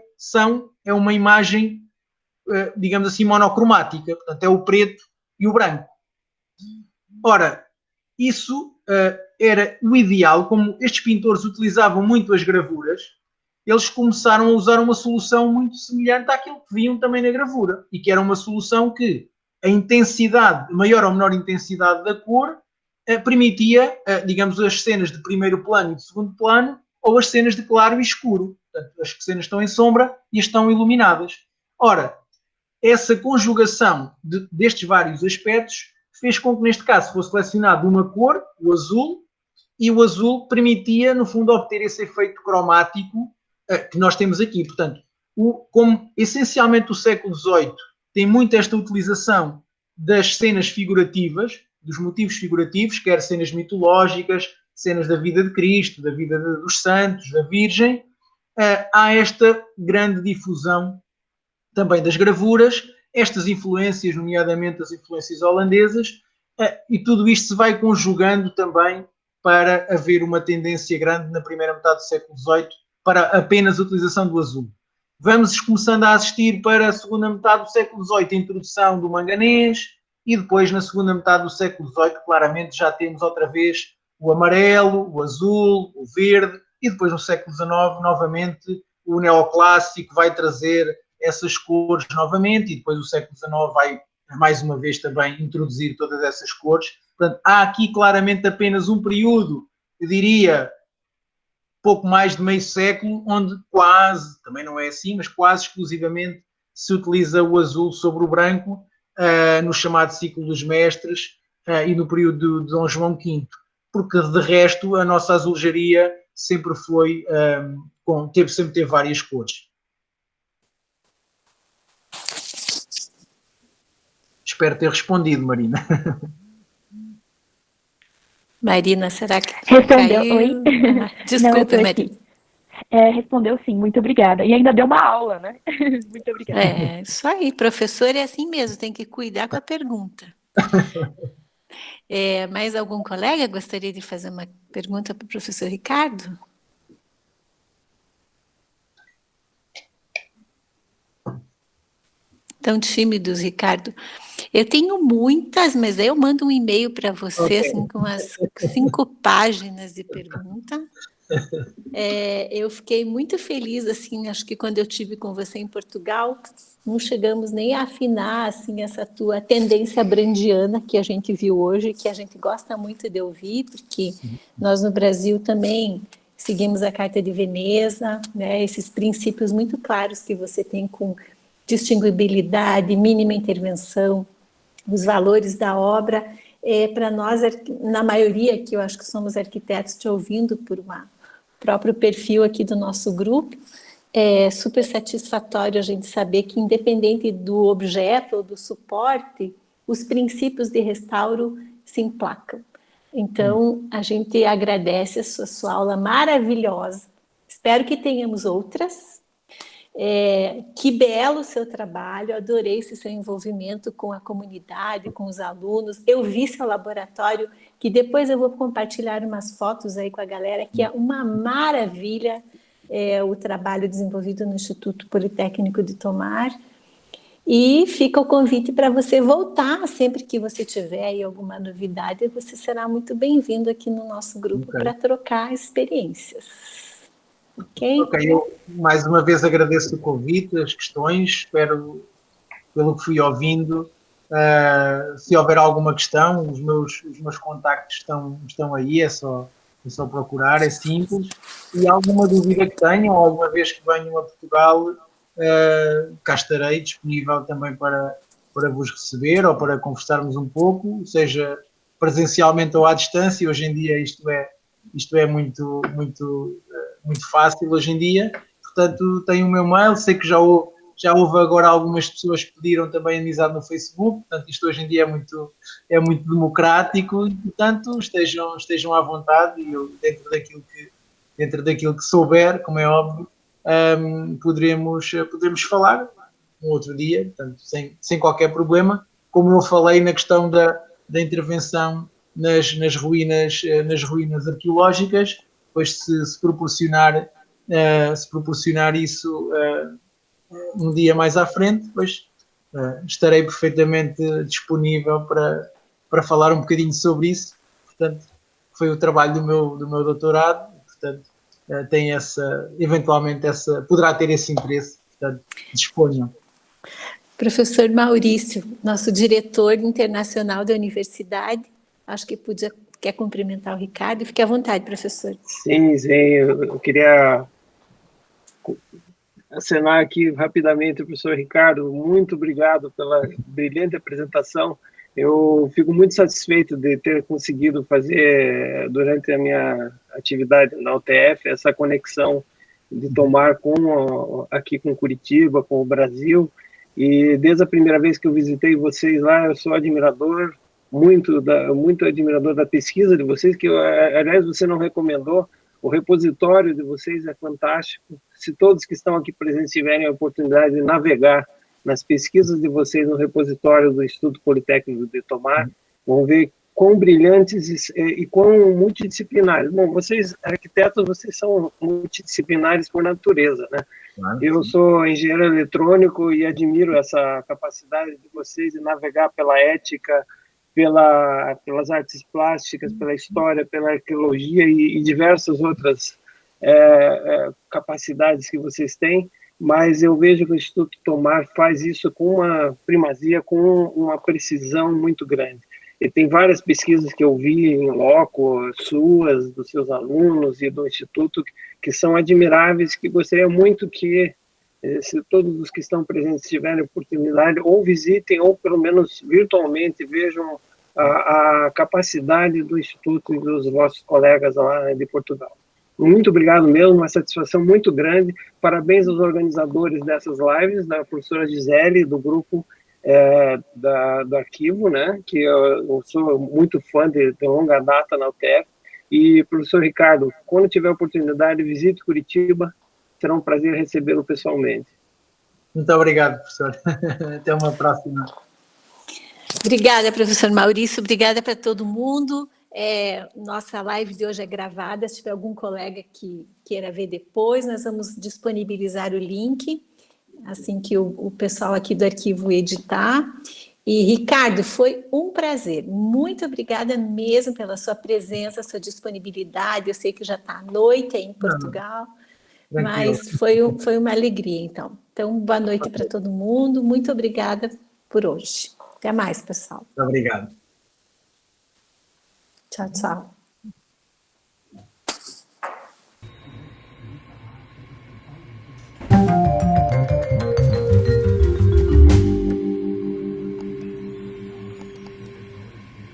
é uma imagem, digamos assim, monocromática, portanto é o preto e o branco. Ora, isso era o ideal, como estes pintores utilizavam muito as gravuras, eles começaram a usar uma solução muito semelhante àquilo que viam também na gravura, e que era uma solução que a intensidade, maior ou menor intensidade da cor, permitia, digamos, as cenas de primeiro plano e de segundo plano, ou as cenas de claro e escuro. Portanto, as cenas estão em sombra e estão iluminadas. Ora, essa conjugação destes vários aspectos fez com que, neste caso, fosse selecionado uma cor, o azul, e o azul permitia, no fundo, obter esse efeito cromático que nós temos aqui. Portanto, como essencialmente o século XVIII tem muito esta utilização das cenas figurativas, dos motivos figurativos, quer cenas mitológicas, cenas da vida de Cristo, da vida dos santos, da Virgem, há esta grande difusão também das gravuras, estas influências, nomeadamente as influências holandesas, e tudo isto se vai conjugando também para haver uma tendência grande na primeira metade do século XVIII para apenas a utilização do azul. Vamos começando a assistir para a segunda metade do século XVIII, a introdução do manganês, e depois, na segunda metade do século XVIII, claramente já temos outra vez o amarelo, o azul, o verde, e depois no século XIX, novamente, o neoclássico vai trazer essas cores novamente, e depois o século XIX vai, mais uma vez, também introduzir todas essas cores. Portanto, há aqui claramente apenas um período, eu diria, pouco mais de meio século, onde quase, também não é assim, mas quase exclusivamente se utiliza o azul sobre o branco, no chamado ciclo dos mestres e no período de Dom João V, porque de resto a nossa azulejaria sempre foi, sempre teve várias cores. Espero ter respondido, Marina. Marina, será que Respondeu, caiu? oi? Desculpa, Não, Marina. Respondeu sim, muito obrigada. E ainda deu uma aula, né? Muito obrigada. Isso aí, professor é assim mesmo, tem que cuidar com a pergunta. Mais algum colega gostaria de fazer uma pergunta para o professor Ricardo? Tão tímidos, Ricardo. Eu tenho muitas, mas aí eu mando um e-mail para você, assim, com as 5 páginas de pergunta. Eu fiquei muito feliz, assim, acho que quando eu estive com você em Portugal, não chegamos nem a afinar, assim, essa tua tendência brandiana que a gente viu hoje, que a gente gosta muito de ouvir, porque nós no Brasil também seguimos a Carta de Veneza, né, esses princípios muito claros que você tem com distinguibilidade, mínima intervenção, os valores da obra, para nós, na maioria, que eu acho que somos arquitetos, te ouvindo por próprio perfil aqui do nosso grupo, é super satisfatório a gente saber que, independente do objeto ou do suporte, os princípios de restauro se emplacam. Então, a gente agradece a sua aula maravilhosa. Espero que tenhamos outras. Que belo o seu trabalho, adorei esse seu envolvimento com a comunidade, com os alunos. Eu vi seu laboratório, que depois eu vou compartilhar umas fotos aí com a galera, que é uma maravilha o trabalho desenvolvido no Instituto Politécnico de Tomar. E fica o convite para você voltar, sempre que você tiver aí alguma novidade, você será muito bem-vindo aqui no nosso grupo para trocar experiências. Ok, eu mais uma vez agradeço o convite, as questões, espero, pelo que fui ouvindo, se houver alguma questão, os meus contactos estão aí, é só procurar, é simples, e alguma dúvida que tenham, ou alguma vez que venham a Portugal, cá estarei disponível também para vos receber, ou para conversarmos um pouco, seja presencialmente ou à distância. Hoje em dia isto é muito fácil hoje em dia, portanto tenho o meu mail, sei que já houve agora algumas pessoas que pediram também amizade no Facebook, portanto isto hoje em dia é muito democrático, e portanto estejam à vontade, e eu dentro daquilo que souber, como é óbvio, poderemos falar um outro dia, portanto sem qualquer problema, como eu falei na questão da intervenção nas ruínas arqueológicas. Pois se proporcionar isso um dia mais à frente, pois estarei perfeitamente disponível para falar um bocadinho sobre isso. Portanto, foi o trabalho do meu doutorado, portanto, poderá ter esse interesse, portanto, disponham. Professor Maurício, nosso diretor internacional da universidade, acho que quer cumprimentar o Ricardo. Fique à vontade, professor. Sim, eu queria acenar aqui rapidamente, professor Ricardo, muito obrigado pela brilhante apresentação. Eu fico muito satisfeito de ter conseguido fazer, durante a minha atividade na UTF, essa conexão de Tomar aqui com Curitiba, com o Brasil, e desde a primeira vez que eu visitei vocês lá, eu sou admirador, muito admirador da pesquisa de vocês, que aliás você não recomendou. O repositório de vocês é fantástico. Se todos que estão aqui presentes tiverem a oportunidade de navegar nas pesquisas de vocês no repositório do Instituto Politécnico de Tomar, vão ver quão brilhantes e quão multidisciplinares. Bom, vocês, arquitetos, vocês são multidisciplinares por natureza, né? Claro, eu sou engenheiro eletrônico e admiro essa capacidade de vocês de navegar pela ética, pelas artes plásticas, pela história, pela arqueologia e diversas outras capacidades que vocês têm, mas eu vejo que o Instituto Tomar faz isso com uma primazia, com uma precisão muito grande. E tem várias pesquisas que eu vi em loco, suas, dos seus alunos e do Instituto, que são admiráveis, que gostaria muito que, se todos os que estão presentes tiverem oportunidade, ou visitem, ou pelo menos virtualmente vejam a capacidade do Instituto e dos vossos colegas lá de Portugal. Muito obrigado mesmo, uma satisfação muito grande. Parabéns aos organizadores dessas lives, da professora Gisele, do grupo do arquivo, né, que eu sou muito fã de longa data na UTF. E, professor Ricardo, quando tiver oportunidade, visite Curitiba, será um prazer recebê-lo pessoalmente. Muito obrigado, professor. Até uma próxima. Obrigada, professor Maurício, obrigada para todo mundo. Nossa live de hoje é gravada, se tiver algum colega que queira ver depois, nós vamos disponibilizar o link, assim que o pessoal aqui do arquivo editar. E, Ricardo, foi um prazer, muito obrigada mesmo pela sua presença, sua disponibilidade, eu sei que já está à noite aí em Portugal, mas foi uma alegria, então. Então, boa noite para todo mundo, muito obrigada por hoje. Até mais, pessoal. Muito obrigado. Tchau, tchau.